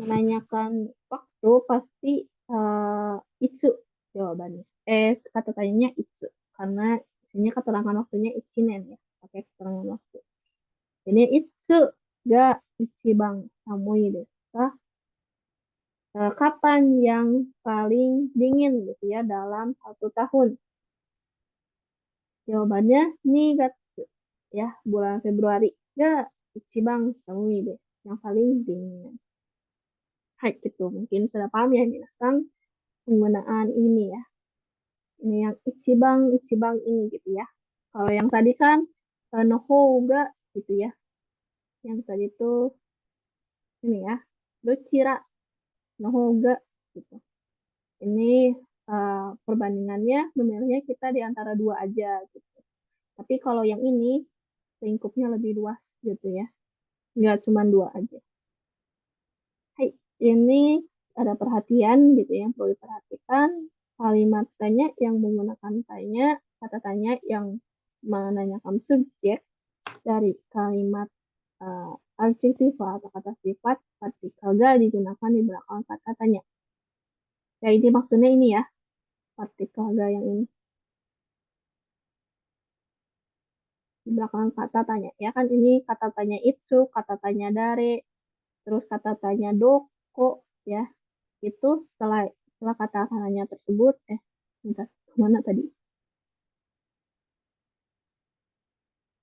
menanyakan waktu, pasti itsu jawabannya. Kata tanyanya itsu. Karena isinya keterangan waktunya ichinen ya, pakai keterangan waktu. Ini itsu ga ichibang samui desu ka? Kapan yang paling dingin gitu ya dalam 1 tahun? Jawabannya Nigatsu ya, bulan Februari. Ya, Ichiban Samui deh, yang paling dingin. Hai, gitu. Mungkin sudah paham ya minasan penggunaan ini ya. Ini yang Ichiban, Ichiban ini gitu ya. Kalau yang tadi kan Nohouga gitu ya. Yang tadi tuh ini ya. Dochira Nohouga gitu. Ini perbandingannya memilihnya kita di antara dua aja gitu. Tapi kalau yang ini lingkupnya lebih luas gitu ya. Nggak cuma dua aja. Hai, ini ada perhatian gitu ya, yang perlu diperhatikan. Kalimat tanya yang menggunakan tanya, kata tanya yang menanyakan subjek dari kalimat adjektif atau kata sifat partikel ga digunakan di belakang kata tanya. Ya ini maksudnya ini ya, partikel ga yang ini. Di belakang kata tanya. Ya kan ini kata tanya itsu, kata tanya dare, terus kata tanya doko ya. Itu setelah kata tanya tersebut, bentar, mana tadi?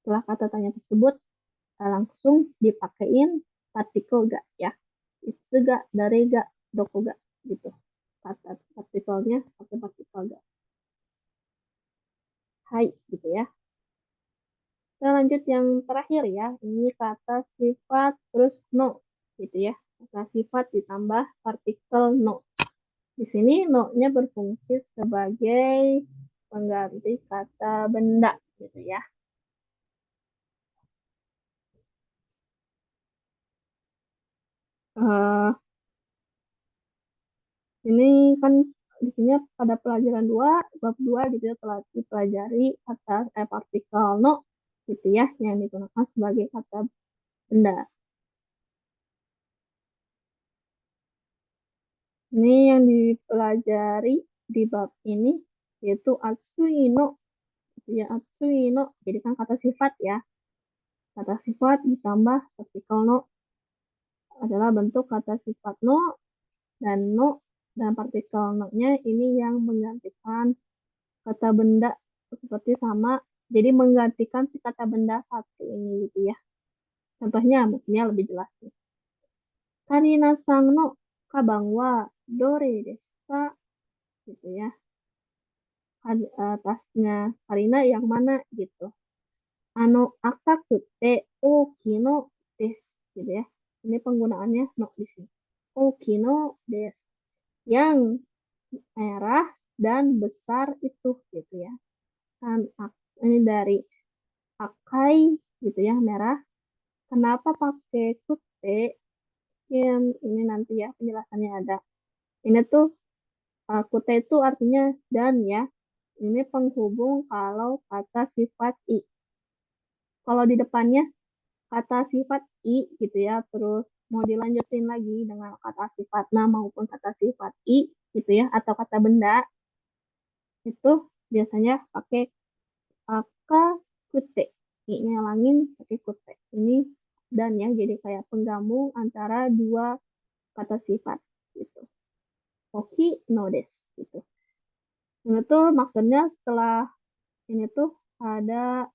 Setelah kata tanya tersebut, langsung dipakein partikel ga ya. Itsu ga, dare ga, doko ga gitu. Kata partikelnya pakai partikel ga. Hai gitu ya. Kita lanjut yang terakhir ya. Ini kata sifat terus no gitu ya. Kata sifat ditambah partikel no. Di sini no-nya berfungsi sebagai pengganti kata benda gitu ya. Eh, ini kan di sini pada pelajaran 2 bab 2 gitu ya, telah dipelajari kata partikel no gitu ya, yang digunakan sebagai kata benda. Ini yang dipelajari di bab ini yaitu atsui no, gitu ya, atsui no. Jadi kan kata sifat ya. Kata sifat ditambah partikel no adalah bentuk kata sifat no, dan no dan partikel no-nya ini yang menggantikan kata benda seperti sama. Jadi menggantikan si kata benda satu ini gitu ya. Contohnya mungkinnya lebih jelas nih. Karina sang no kabang wa dore desu ka? Gitu ya. Tasnya Karina yang mana gitu. Akakute okino desu gitu ya. Ini penggunaannya no di sini. Okino desu. Yang merah dan besar itu gitu ya. Ini dari akai gitu ya, merah. Kenapa pakai kute? Ini nanti ya penjelasannya ada. Ini tuh kute itu artinya dan ya. Ini penghubung kalau kata sifat i. Kalau di depannya kata sifat i gitu ya, terus mau dilanjutin lagi dengan kata sifat na maupun kata sifat i gitu ya, atau kata benda, itu biasanya pakai kute. I-nya langin pakai kute. Ini dan ya, jadi kayak penggabung antara dua kata sifat gitu. Oki no desu gitu. Ini tuh maksudnya setelah ini tuh ada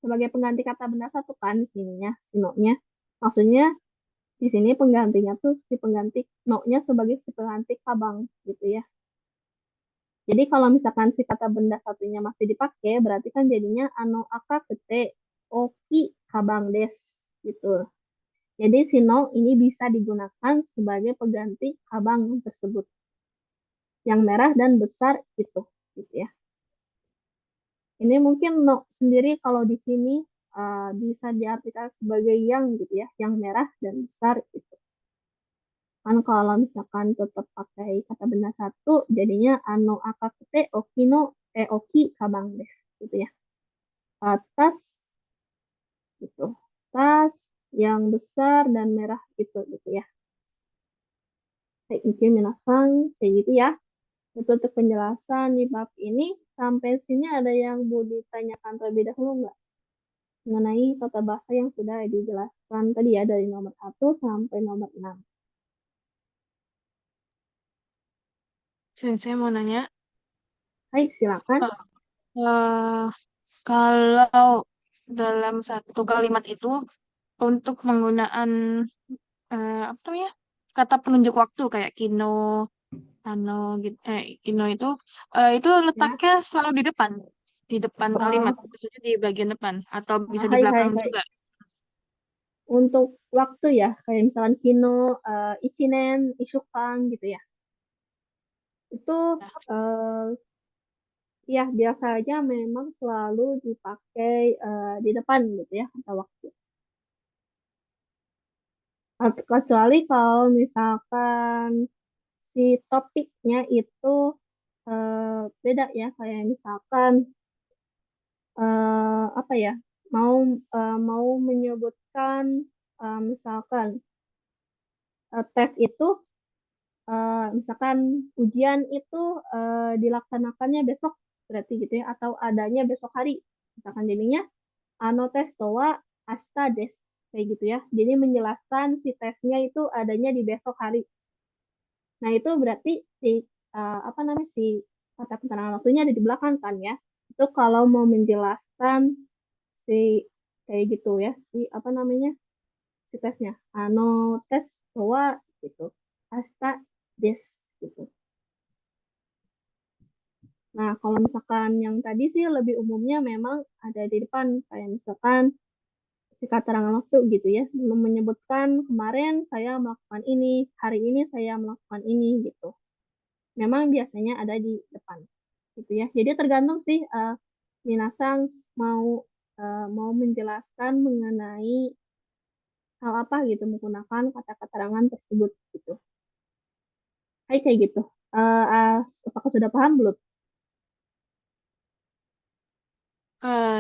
sebagai pengganti kata benda satu kan di sininya, sino-nya. Maksudnya di sini penggantinya tuh si pengganti no-nya sebagai si pengganti kabang gitu ya. Jadi kalau misalkan si kata benda satunya masih dipakai, berarti kan jadinya akakute oki kabang des gitu. Jadi si no ini bisa digunakan sebagai pengganti kabang tersebut. Yang merah dan besar itu gitu ya. Ini mungkin no sendiri kalau di sini bisa diartikan sebagai yang gitu ya, yang merah dan besar itu. Kan kalau misalkan tetap pakai kata benda satu, jadinya akakute okino oki kabang des gitu ya. Tas gitu. Tas yang besar dan merah itu gitu ya. Kayak minasan kayak gitu ya. Itu untuk penjelasan di bab ini. Sampai sini ada yang mau ditanyakan terlebih dahulu nggak? Mengenai tata bahasa yang sudah dijelaskan tadi ya dari nomor 1 sampai nomor 6. Sensei mau nanya, Hai, silakan. eh, kalau dalam satu kalimat itu untuk penggunaan apa namanya kata penunjuk waktu kayak kino, ano, gitu, kino itu Ya. letaknya selalu di depan kalimat, Oh, maksudnya di bagian depan atau bisa di hai, hai, belakang hai. juga. Untuk waktu ya, kayak misalkan kino, ichinen, ishukan gitu ya. Itu eh, ya biasanya memang selalu dipakai di depan gitu ya kata waktu. Kecuali kalau misalkan si topiknya itu beda ya, kayak misalkan apa ya, mau mau menyebutkan misalkan tes itu misalkan ujian itu dilaksanakannya besok berarti gitu ya, atau adanya besok hari, misalkan jadinya ano testo wa asta des kayak gitu ya, jadi menjelaskan si tesnya itu adanya di besok hari. Nah itu berarti si apa namanya si kata keterangan waktunya ada di belakang kan ya. Itu kalau mau menjelaskan si kayak gitu ya, si apa namanya si tesnya ano tes bahwa gitu asta des gitu. Nah kalau misalkan yang tadi sih lebih umumnya memang ada di depan, kayak misalkan si keterangan waktu gitu ya, menyebutkan kemarin saya melakukan ini, hari ini saya melakukan ini gitu. Memang biasanya ada di depan gitu ya. Jadi tergantung sih minasang mau mau menjelaskan mengenai hal apa gitu menggunakan kata keterangan tersebut gitu. Hai kayak gitu. Apakah sudah paham belum?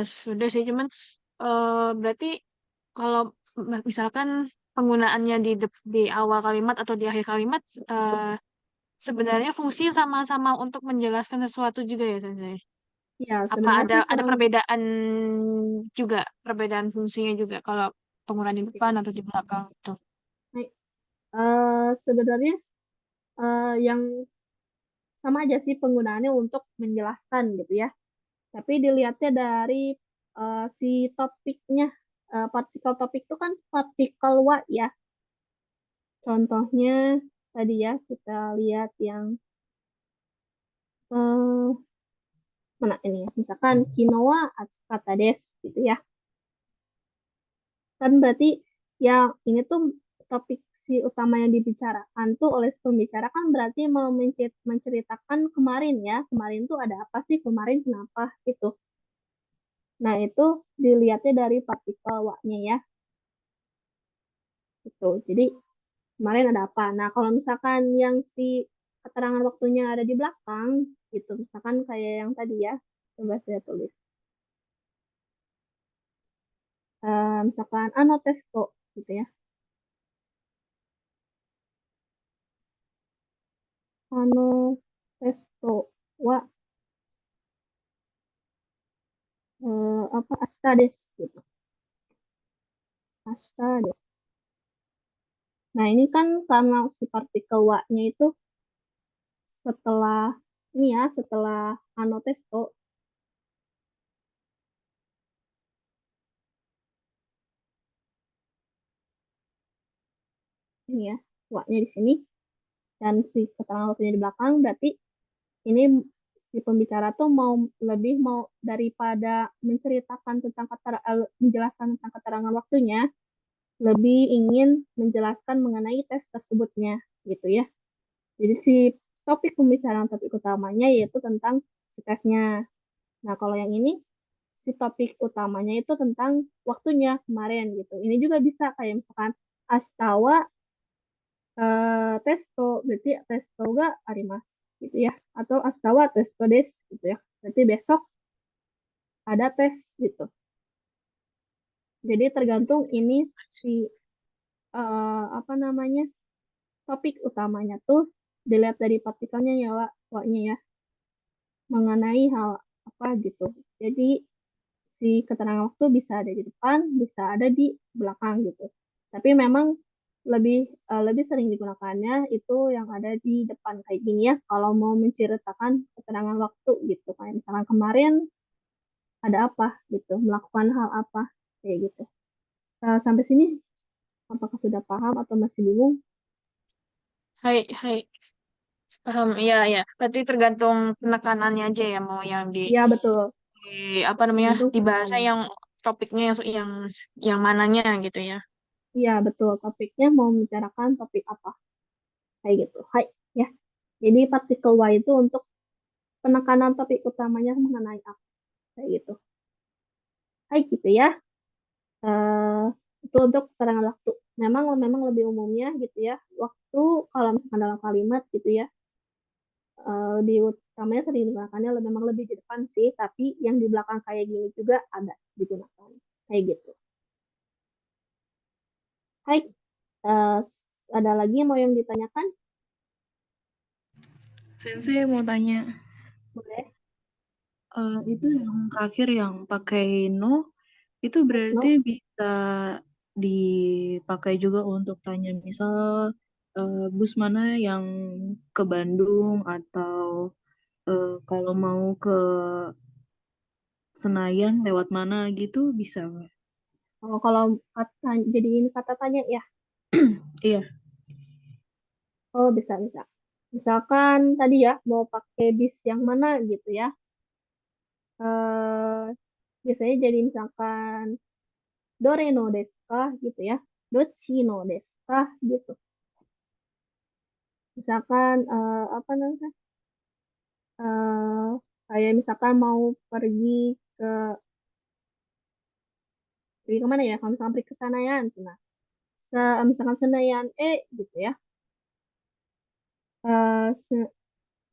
Sudah sih, cuman berarti kalau misalkan penggunaannya di awal kalimat atau di akhir kalimat, sebenarnya fungsi sama-sama untuk menjelaskan sesuatu juga ya, Sensei? Ya Apa sebenarnya ada sih ada kurang perbedaan juga, perbedaan fungsinya juga kalau penggunaan di depan atau di belakang itu? baik. Sebenarnya yang sama aja sih penggunaannya untuk menjelaskan gitu ya. Tapi dilihatnya dari si topiknya. Partikel topik itu kan partikel wa ya. Contohnya tadi ya kita lihat yang eh, mana ini ya, misalkan kinoa atsukata desu gitu ya. Kan berarti yang ini tuh topik si utama yang dibicarakan tuh oleh pembicara kan berarti mau menceritakan kemarin ya. Kemarin tuh ada apa sih? Kemarin kenapa gitu. Nah, itu dilihatnya dari partikel wa-nya ya. Gitu. Jadi kemarin ada apa? Nah, kalau misalkan yang si keterangan waktunya ada di belakang gitu, misalkan kayak yang tadi ya. Coba saya tulis. Misalkan ano testo gitu ya. Ano testo wa apa asta desu gitu. Asta desu. Nah, ini kan karena si partikel wa-nya itu setelah ini ya, setelah ano testo ini ya, wa-nya di sini dan si keterangan waktunya di belakang berarti ini si pembicara tuh lebih mau daripada menceritakan tentang menjelaskan tentang keterangan waktunya, lebih ingin menjelaskan mengenai tes tersebutnya gitu ya. Jadi si topik utamanya yaitu tentang si tesnya. Nah, kalau yang ini si topik utamanya itu tentang waktunya kemarin gitu. Ini juga bisa kayak misalkan astawa testo, berarti testo ga arimasu gitu ya. Atau astawa testo desu gitu ya. Berarti besok ada tes gitu. Jadi tergantung ini si apa namanya topik utamanya tuh dilihat dari partikelnya ya Wak-nya ya mengenai hal apa gitu. Jadi si keterangan waktu bisa ada di depan, bisa ada di belakang gitu. Tapi memang lebih lebih sering digunakannya itu yang ada di depan kayak gini ya. Kalau mau menceritakan keterangan waktu gitu, kayak misalkan kemarin ada apa gitu, melakukan hal apa kayak gitu. Sampai sini apakah sudah paham atau masih bingung? Hai, hai. Paham, iya, iya. Berarti tergantung penekanannya aja ya, mau yang Iya betul, di apa namanya, tergantung di bahasa penekanannya. yang topiknya yang mananya gitu ya. Iya betul, topiknya mau membicarakan topik apa kayak gitu. Hai, ya. Jadi partikel Y itu untuk penekanan topik utamanya mengenai apa kayak gitu. Hai gitu ya. Eh itu untuk keterangan waktu. Memang memang lebih umumnya gitu ya. Waktu kalau misalkan dalam kalimat gitu ya, lebih utamanya sering digunakannya memang lebih di depan sih, tapi yang di belakang kayak gini juga ada digunakan kayak gitu. Hai, eh, ada lagi yang mau yang ditanyakan? Sensei mau tanya, Boleh. itu yang terakhir yang pakai no, itu Hai, berarti no. bisa dipakai juga untuk tanya misal bus mana yang ke Bandung atau kalau mau ke Senayan lewat mana gitu bisa nggak? Oh, kalau kata, jadiin kata tanya ya. Iya. Oh, bisa, bisa. Misalkan tadi ya, mau pakai bis yang mana gitu ya. Eh, biasanya jadi misalkan Dore no desu ka gitu ya. Dochi no desu ka gitu. Misalkan apa namanya? eh kayak misalkan mau pergi ke pergi kemana ya? Kalau misalkan pergi ke Senayan, nah, misalkan Senayan gitu ya.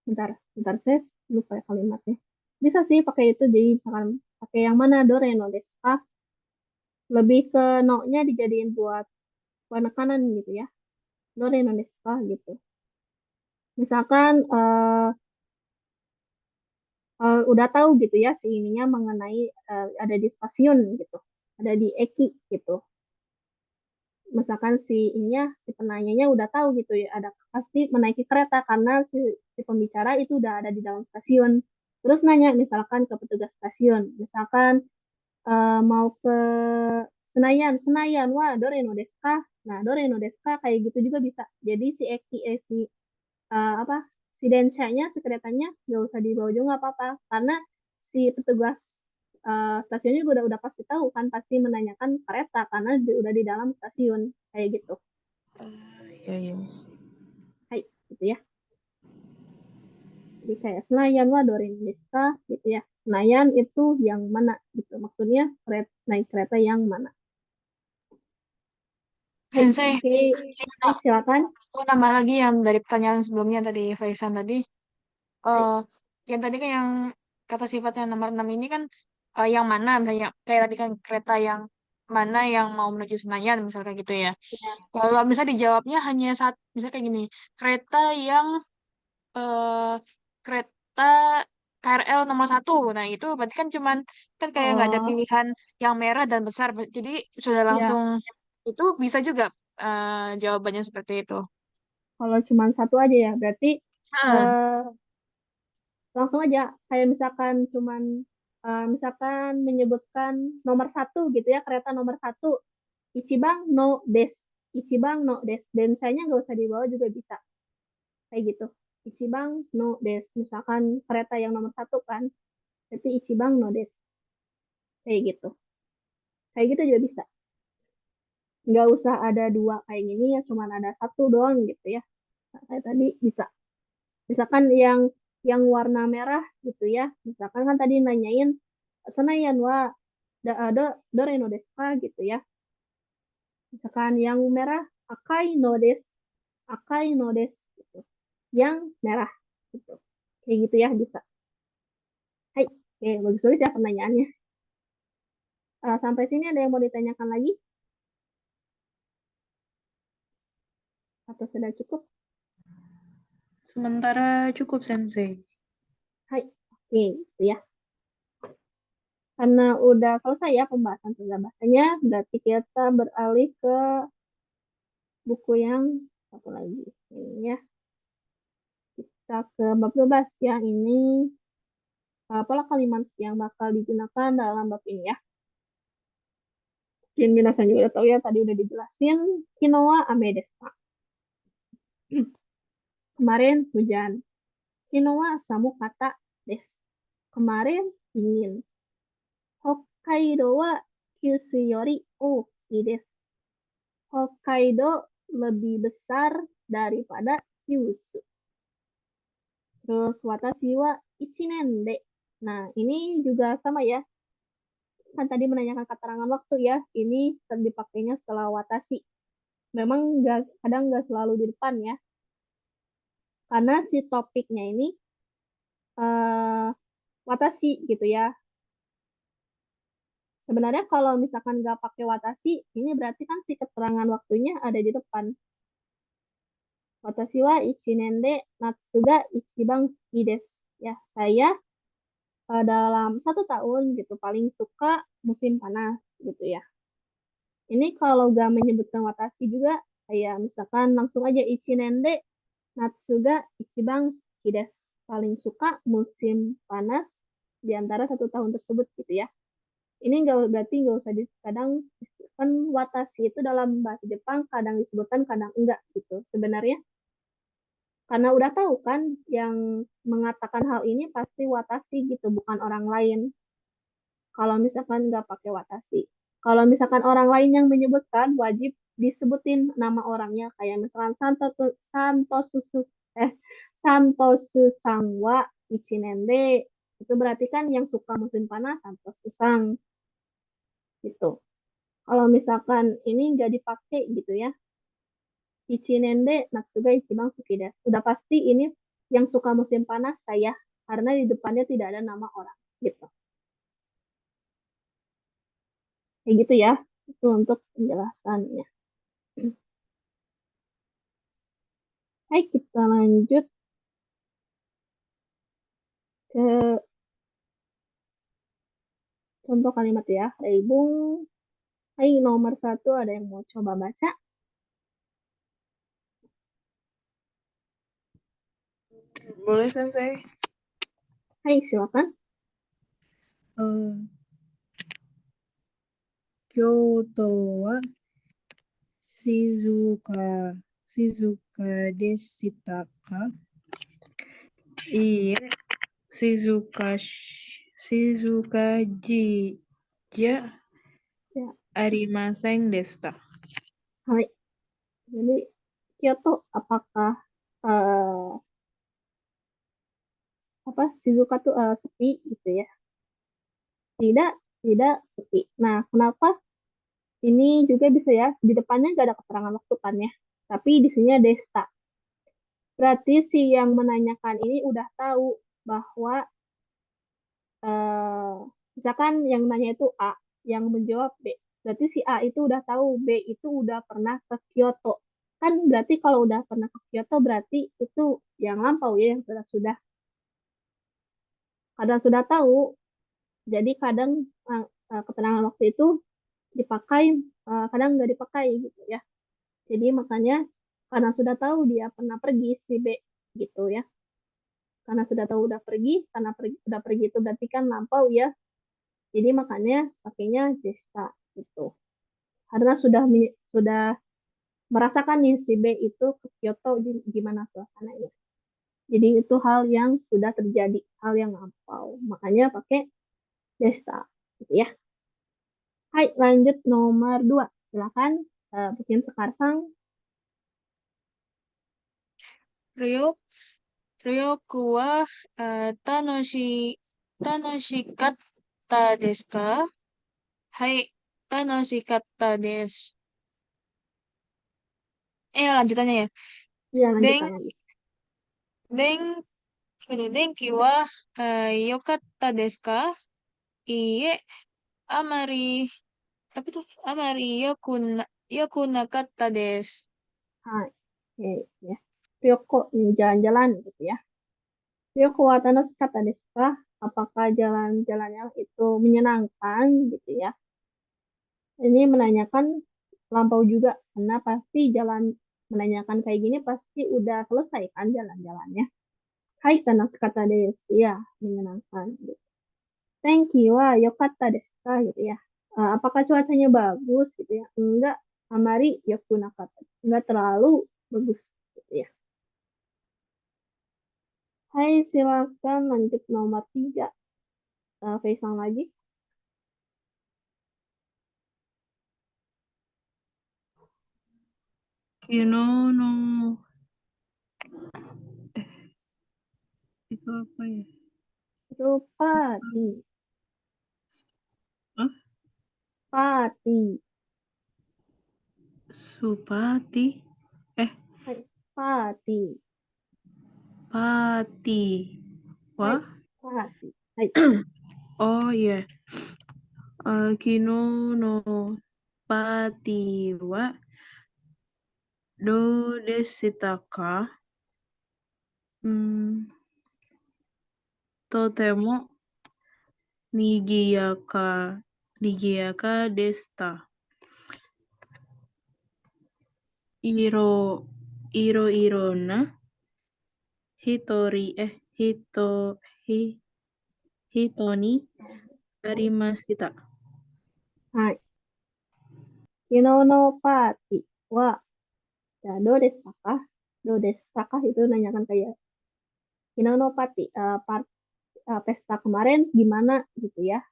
Bentar, bentar saya lupa ya kalimatnya. Bisa sih pakai itu jadi misalkan pakai yang mana Dore no desu ka lebih ke no-nya dijadiin buat penekanan gitu ya. Dore no desu ka gitu. Misalkan udah tahu gitu ya si ininya mengenai ada di stasiun gitu. Ada di eki gitu. Misalkan si ininya si penanyanya udah tahu gitu ya ada pasti menaiki kereta karena si pembicara itu udah ada di dalam stasiun. Terus nanya misalkan ke petugas stasiun, misalkan mau ke Senayan, Senayan, wah, Dore no desu ka? Nah, dore no desu ka kayak gitu juga bisa. Jadi si eki si densanya, si keretanya nggak usah dibawa juga nggak apa-apa, karena si petugas stasiunnya juga udah pasti tahu kan, pasti menanyakan kereta karena udah di dalam stasiun kayak gitu. Iya, iya. Hai, gitu ya. Jadi kayak Senayan wa doren desu ka gitu ya. Senayan itu yang mana gitu. Maksudnya naik kereta yang mana. Hai, Sensei, oke. Hai, silakan. aku nambah lagi yang dari pertanyaan sebelumnya tadi, Faisan tadi. Hai. eh yang tadi kan yang kata sifatnya nomor 6 ini kan yang mana, misalnya kayak tadi kan kereta yang mana yang mau menuju Senayan, misalnya gitu ya. Ya. Kalau misalnya dijawabnya hanya saat, misalnya kayak gini, kereta yang eh, kereta KRL nomor 1. Nah, itu berarti kan cuman kan kayak nggak ada Oh, pilihan yang merah dan besar. Jadi sudah ya. langsung itu bisa juga jawabannya seperti itu. Kalau cuma satu aja ya, berarti Nah, eh, langsung aja. Kayak misalkan menyebutkan nomor satu gitu ya, kereta nomor satu. Ichibang no des. Ichibang no des. Densanya nggak usah dibawa juga bisa. Kayak gitu. Ichibang no des. Misalkan kereta yang nomor satu kan. Berarti Ichibang no des. Kayak gitu. Kayak gitu juga bisa. Nggak usah ada dua kayak gini ya. Cuman ada satu doang gitu ya. Nah, kayak tadi bisa. Misalkan yang warna merah gitu ya. Misalkan kan tadi nanyain Senayan wa dore no desu ka gitu ya. Misalkan yang merah akai no desu, akai no desu gitu. Yang merah gitu. Kayak gitu ya bisa. Hai, oke, bagus-bagus ya pertanyaannya. Sampai sini ada yang mau ditanyakan lagi atau sudah cukup? Sementara cukup, Sensei. Hai, oke, gitu ya. Karena udah selesai ya pembahasan bahasanya, berarti kita beralih ke buku yang satu lagi. Ini ya, kita ke bab 12 ya. Ini pola kalimat yang bakal digunakan dalam bab ini ya. Yang minasan juga udah tahu ya, tadi udah dijelasin. Kinoa ame desu ka? Kemarin hujan. Kinoa samu kata des. Kemarin dingin. Hokkaido wa Kyushu yori ookii desu. Hokkaido lebih besar daripada Kyushu. Terus watashi wa ichinen de. Nah, ini juga sama ya. Kan tadi menanyakan keterangan waktu ya. Ini dipakainya setelah watashi. Memang kadang nggak selalu di depan ya. Karena si topiknya ini eh watashi gitu ya. Sebenarnya kalau misalkan nggak pakai watashi, ini berarti kan si keterangan waktunya ada di depan. Watashi wa ichinen de natsu ga ichiban suki desu. Ya, saya dalam 1 tahun gitu paling suka musim panas gitu ya. Ini kalau gak menyebutkan watashi juga, kayak misalkan langsung aja ichinen de natsu ga ichiban suki desu. Paling suka musim panas di antara 1 tahun tersebut gitu ya. Ini nggak usah kadang kan watashi itu dalam bahasa Jepang kadang disebutkan kadang enggak gitu. Sebenarnya karena udah tahu kan yang mengatakan hal ini pasti watashi gitu, bukan orang lain. Kalau misalkan nggak pakai watashi. Kalau misalkan orang lain yang menyebutkan, wajib disebutin nama orangnya. Kayak misalkan eh, Santosu Sangwa Ichinende. Itu berarti kan yang suka musim panas Santosu Sang gitu. Kalau misalkan ini nggak dipakai gitu ya, Ichinende Natsuga Ichiban Suki desu. Udah pasti ini yang suka musim panas saya, karena di depannya tidak ada nama orang gitu. Kayak gitu ya, itu untuk penjelasannya. Hai, kita lanjut ke contoh kalimat ya. Reibung. Hai, nomor 1 ada yang mau coba baca? Boleh, Sensei? Hai, silakan. Kyoto wa Shizuka deshita ka? Iie, Shizuka ja Ya, arimasen deshita. hai. Jadi Kyoto apakah eh, apa Shizuoka tuh sepi gitu ya? Tidak, tidak sepi. Nah, kenapa? Ini juga bisa ya, di depannya nggak ada keterangan waktu kan ya. Tapi di sini ada desta. Berarti si yang menanyakan ini udah tahu bahwa eh, misalkan yang nanya itu A, yang menjawab B. Berarti si A itu udah tahu B itu udah pernah ke Kyoto. Kan berarti kalau udah pernah ke Kyoto berarti itu yang lampau ya, yang sudah kadang sudah tahu. Jadi kadang keterangan waktu itu dipakai, kadang nggak dipakai gitu ya. Jadi makanya karena sudah tahu dia pernah pergi si B gitu ya. Karena sudah tahu udah pergi, karena udah pergi itu berarti kan lampau ya. Jadi makanya pakainya Jesta gitu. Karena sudah merasakan nih si B itu ke Kyoto gimana suasananya. Jadi itu hal yang sudah terjadi, hal yang lampau. Makanya pakai Desta gitu ya. Hai, lanjut nomor 2. Silakan bikin sekarsang. Ryuk, Ryoku wa tanoshikatta desu ka? Hai, tanoshikatta desu. Lanjutannya ya. Ya, Deng, lanjutannya. deng, denki wa yokatta desu ka? Iie, amari, apa tuh? Amari yoku nakatta desu. Hai, oke ya. Ryoko nih jalan-jalan gitu ya. Ryoko wa tanoshikatta desu ka? Apakah jalan-jalannya itu menyenangkan gitu ya? Ini menanyakan lampau juga karena pasti jalan menanyakan kayak gini pasti udah selesai kan jalan-jalannya. Hai tanoshikatta desu. Ya, menyenangkan gitu. Thank you wa yokatta desu ka gitu ya. Apakah cuacanya bagus gitu ya? Enggak, amari yoku nakatta. Enggak terlalu bagus gitu ya. Hai, silakan lanjut nomor 3. Faisal lagi. Kino no itu apa ya? Itu pati. Hah? Pati. Supati? Hai, pati. Pati. Hai, Wah? pati. Hai, Oh iya. Kino no pati wa do deshita ka? Hmm, totemo nigiyaka deshita. Iro, iro na hito ni arimashita. hai. Kino no pati wa. Ya, do desu ka? Do desu ka itu nanyakan kayak Kino no pati. Pesta kemarin gimana gitu ya.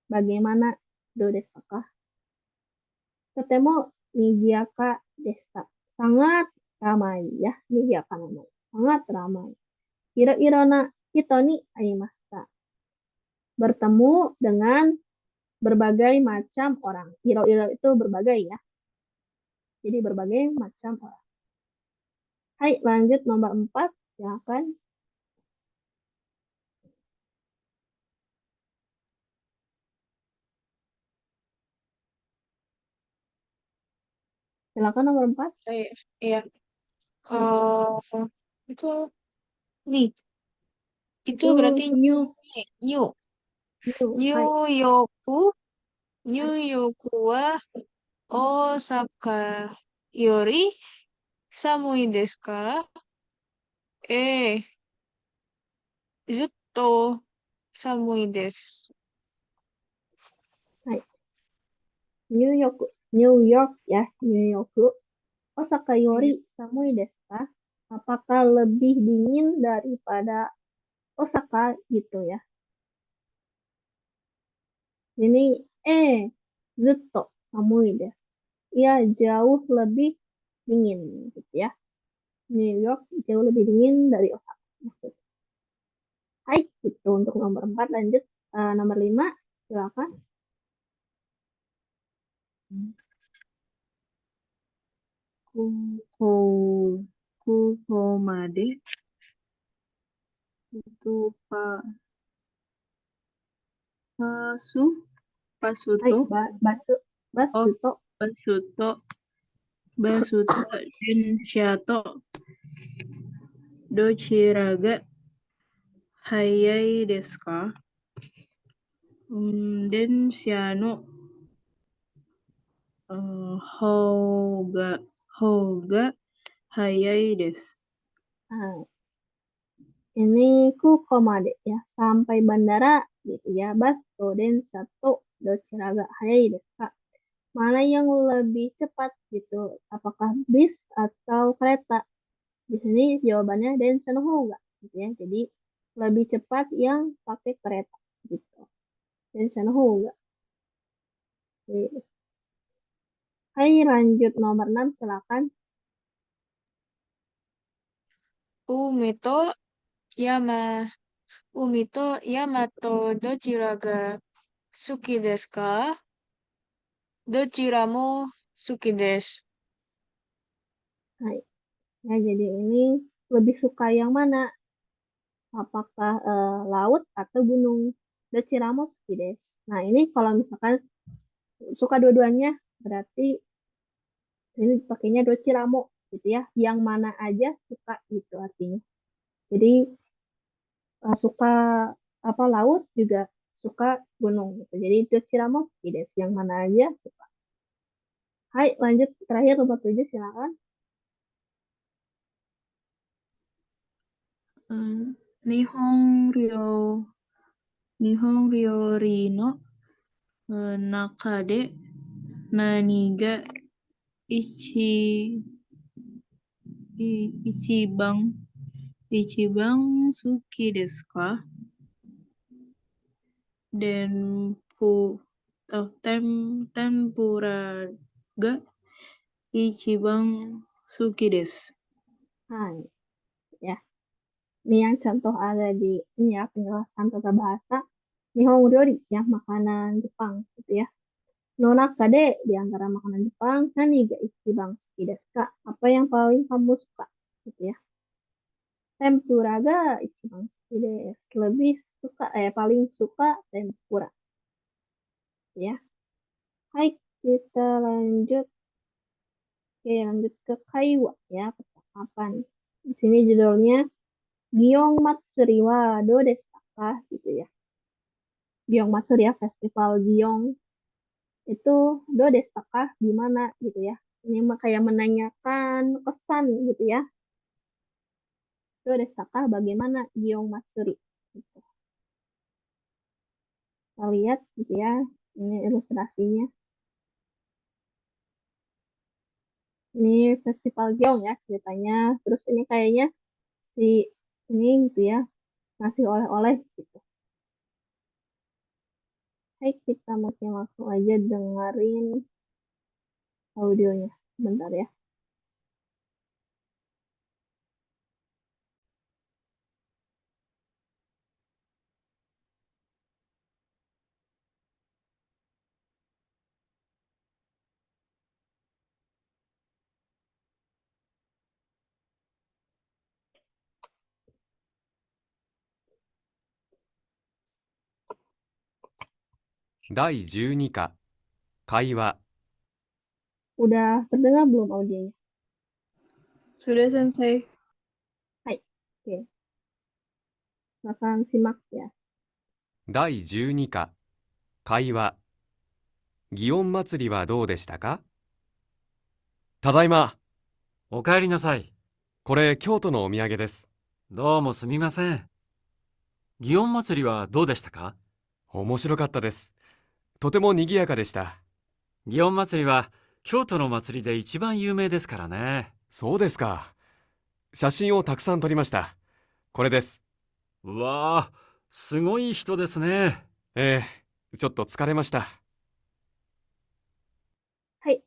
Bagaimana do desu ka? Ketemu Nijiaka Desta. Sangat ramai ya. Nijiaka namanya. Sangat ramai. Iro-iro na hito ni arimashita. Bertemu dengan berbagai macam orang. Iro-iro itu berbagai ya. Jadi berbagai macam orang. Hai, lanjut nomor 4. Silakan. Silakan nomor 4. Iya. Eh, itu nih, itu Itu berarti new. new. New. New Hai. Yorku, New Hai. Yorku wa Osaka yori samui desu ka? Eh, zutto samui desu. Hai. New York. New York ya. New York. Osaka yori samui desu ka? Apakah lebih dingin daripada Osaka gitu ya. Ini zutto samui desu. Ya, jauh lebih dingin gitu ya. New York jauh lebih dingin dari Osaka maksudnya. Hai, gitu untuk nomor 4 lanjut. Nomor 5, silakan. Kuko Kukomade itu Pasu Hai, Pasuto oh Basuto. Basuto Shinshato Dochiraga Hayai desu ka? Densha no houga hayai desu. Nah, ini Kukomade ya, sampai bandara gitu ya. Basto den satu dochiraga hayai desu ka? Mana yang lebih cepat gitu? Apakah bis atau kereta? Di sini jawabannya densa no houga gitu ya. Jadi lebih cepat yang pakai kereta gitu. Densa no houga. Oke. Hai, lanjut nomor 6 silakan. Umi to Yama Umi to Yamato dochira ga suki desu ka? Dochira mo suki desu. Hai. Ya, jadi ini lebih suka yang mana? Apakah laut atau gunung? Dochiramo suki desu. Nah, ini kalau misalkan suka dua-duanya berarti ini pakainya dochiramo gitu ya. Yang mana aja suka gitu artinya. Jadi suka apa laut juga suka gunung gitu. Jadi dochiramo suki desu. Yang mana aja suka. Hai, lanjut terakhir nomor 7 silakan. Nihon Ryori no naka de nani ga ichiban suki desu ka? Tempura ga ichiban suki desu. Hai, ya. Ini yang contoh ada di ini ya penjelasan tata bahasa Nihon Ryori ya makanan Jepang gitu ya. Nonakade di antara makanan Jepang nani ga ichiban suki desu ka? Apa yang paling kamu suka gitu ya. Tempura ga ichiban suki desu. Lebih suka paling suka tempura ya. Hai, kita lanjut. Oke, lanjut ke Kaiwa ya, percakapan. Di sini judulnya Gyeong Matsuri wa do desu ka gitu ya. Gyeong Matsuri ya, festival Gyeong itu do desu ka gimana gitu ya. Ini kayak menanyakan kesan gitu ya. Do desu ka bagaimana Gyeong Matsuri gitu. Kita lihat gitu ya. Ini ilustrasinya. Ini festival Gyeong ya ceritanya. Terus ini kayaknya si ini gitu ya ngasih oleh-oleh gitu. Hai, kita mungkin langsung aja dengerin audionya. Bentar ya.第12課会話 Udah terdengar belum audionya? Sudah sensei. Hai. Oke. Silakan simak ya. 第12課会話祇園祭りはどうでしたか？ただいま。おかえりなさい。これ京都のお土産です。どうもすみません。祇園祭りはどうでしたか？面白かったです。とても賑やかでした。祇園祭りは京都の祭りで一番有名ですからね。そうですか。写真をたくさん撮りました。これです。うわあ、すごい人ですね。ちょっと疲れました。Hai,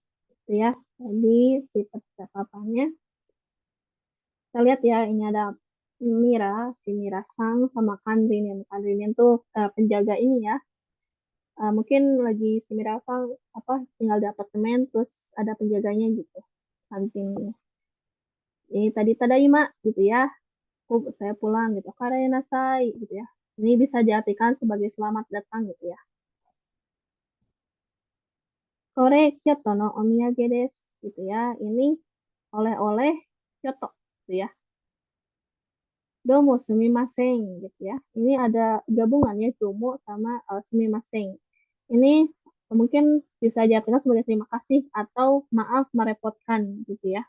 itu ya. Tadi di percakapannya, kita lihat ya, ini ada Mira, si Mira Sang sama Kanrin. Kanrin tuh penjaga ini ya. Mungkin lagi si Mira Sang tinggal di apartemen, terus ada penjaganya gitu. Kantinnya. Ini tadi Tadaima gitu ya. Saya pulang gitu. Karenasai gitu ya. Ini bisa diartikan sebagai selamat datang gitu ya. Kore Kyoto no omiyage desu gitu ya. Ini oleh-oleh Kyoto gitu ya. Domo sumimasen gitu ya. Ini ada gabungannya domo sama sumimasen. Ini mungkin bisa diartikan sebagai terima kasih atau maaf merepotkan gitu ya.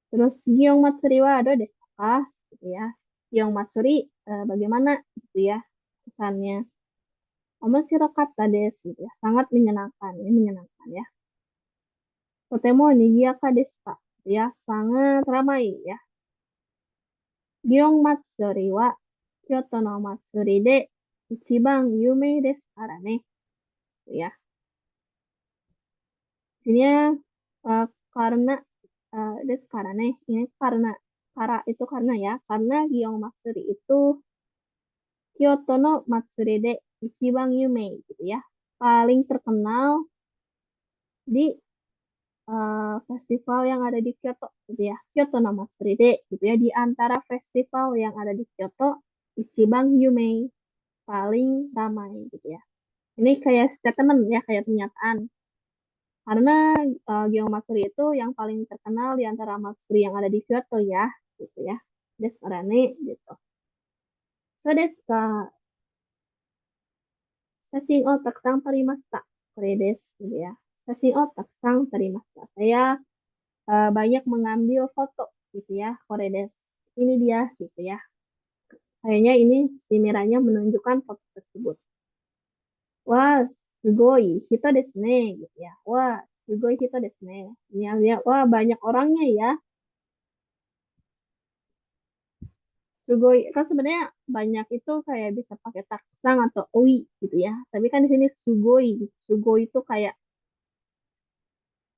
Terus Giyong Matsuri wa ado desu ka gitu ya. Giyong Matsuri bagaimana gitu ya kesannya. Omoshirokata desu gitu ya. Sangat menyenangkan. Ini menyenangkan ya. Totemo nigiyaka desu ka gitu ya. Sangat ramai ya. Giyong Matsuri wa Kyoto no Matsuri de ichiban yumei desu kara ne. Gitu ya. Ini karena desu kara ne. Ini karena itu karena ya. Karena Giyong Matsuri itu Kyoto no Matsuri de ichiban yumei gitu ya. Paling terkenal di festival yang ada di Kyoto gitu ya. Kyoto no Matsuri de gitu ya. Di antara festival yang ada di Kyoto, ichiban yumei paling ramai gitu ya. Ini kayak statement ya, kayak pernyataan. Karena Gyeong Matsuri itu yang paling terkenal di antara Matsuri yang ada di Kyoto ya, gitu ya. Desu karane gitu. So desu ka. Sashin o takusan tarimashita. Kore desu gitu ya. Sashin o takusan tarimashita. Saya banyak mengambil foto gitu ya. Kore desu. Ini dia gitu ya. Kayaknya ini si Miranya menunjukkan foto tersebut. Wah, sugoi hito desu ne gitu ya. Wah, sugoi hito desu ne. Ini ya, wah banyak orangnya ya. Sugoi kan sebenarnya banyak itu kayak bisa pakai taksang atau oi gitu ya. Tapi kan di sini sugoi. Sugoi itu kayak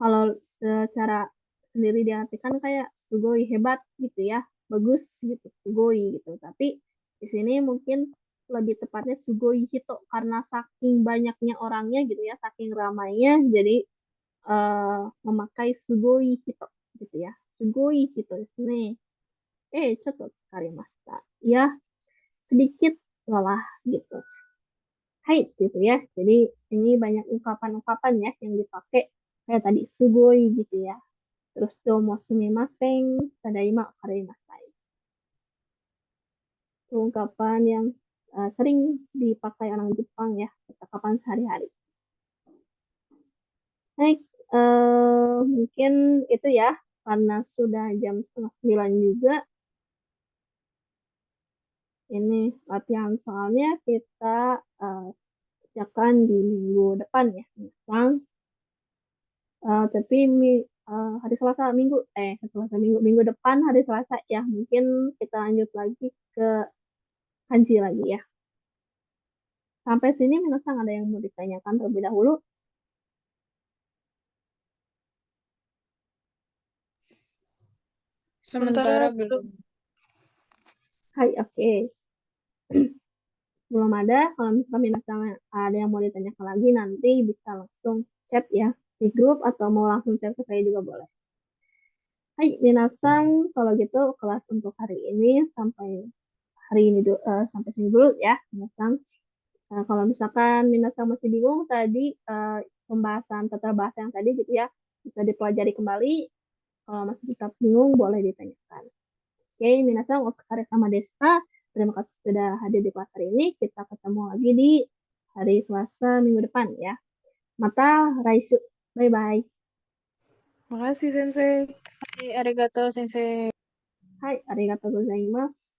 kalau secara sendiri diartikan kayak sugoi hebat gitu ya. Bagus gitu, sugoi gitu. Tapi di sini mungkin lebih tepatnya sugoi hito karena saking banyaknya orangnya gitu ya, saking ramainya jadi memakai sugoi hito gitu ya. Sugoi hito desu ne. Chotto tsukarimashita. Ya, sedikit lelah gitu. Hai gitu ya. Jadi ini banyak ungkapan-ungkapan ya yang dipakai kayak tadi sugoi gitu ya. Terus domo sumimasen, tadaima okarimashita. Itu ungkapan yang sering dipakai orang Jepang ya, percakapan sehari-hari. Baik, mungkin itu ya, karena sudah jam 8:30 juga. Ini latihan soalnya kita kerjakan di minggu depan ya, Bang. Tapi hari Selasa minggu depan hari Selasa ya, mungkin kita lanjut lagi ke kanji lagi ya. Sampai sini Minasang ada yang mau ditanyakan terlebih dahulu? Sementara belum. Hai, oke. Belum ada. Kalau misalkan Minasang ada yang mau ditanyakan lagi, nanti bisa langsung chat ya di grup atau mau langsung chat ke saya juga boleh. Hai, Minasang, kalau gitu kelas untuk hari ini sampai sampai sini dulu ya, Minasang. Kalau misalkan Minasang masih bingung tadi pembahasan tata bahasa yang tadi gitu ya, bisa dipelajari kembali. Kalau masih tetap bingung, boleh ditanyakan. Oke, Minasang, otsukare sama desu. Terima kasih sudah hadir di kelas hari ini. Kita ketemu lagi di hari Selasa minggu depan ya. Mata Raishu. Bye-bye. Makasih, Sensei. Arigato, sensei. Hai, arigatou gozaimasu.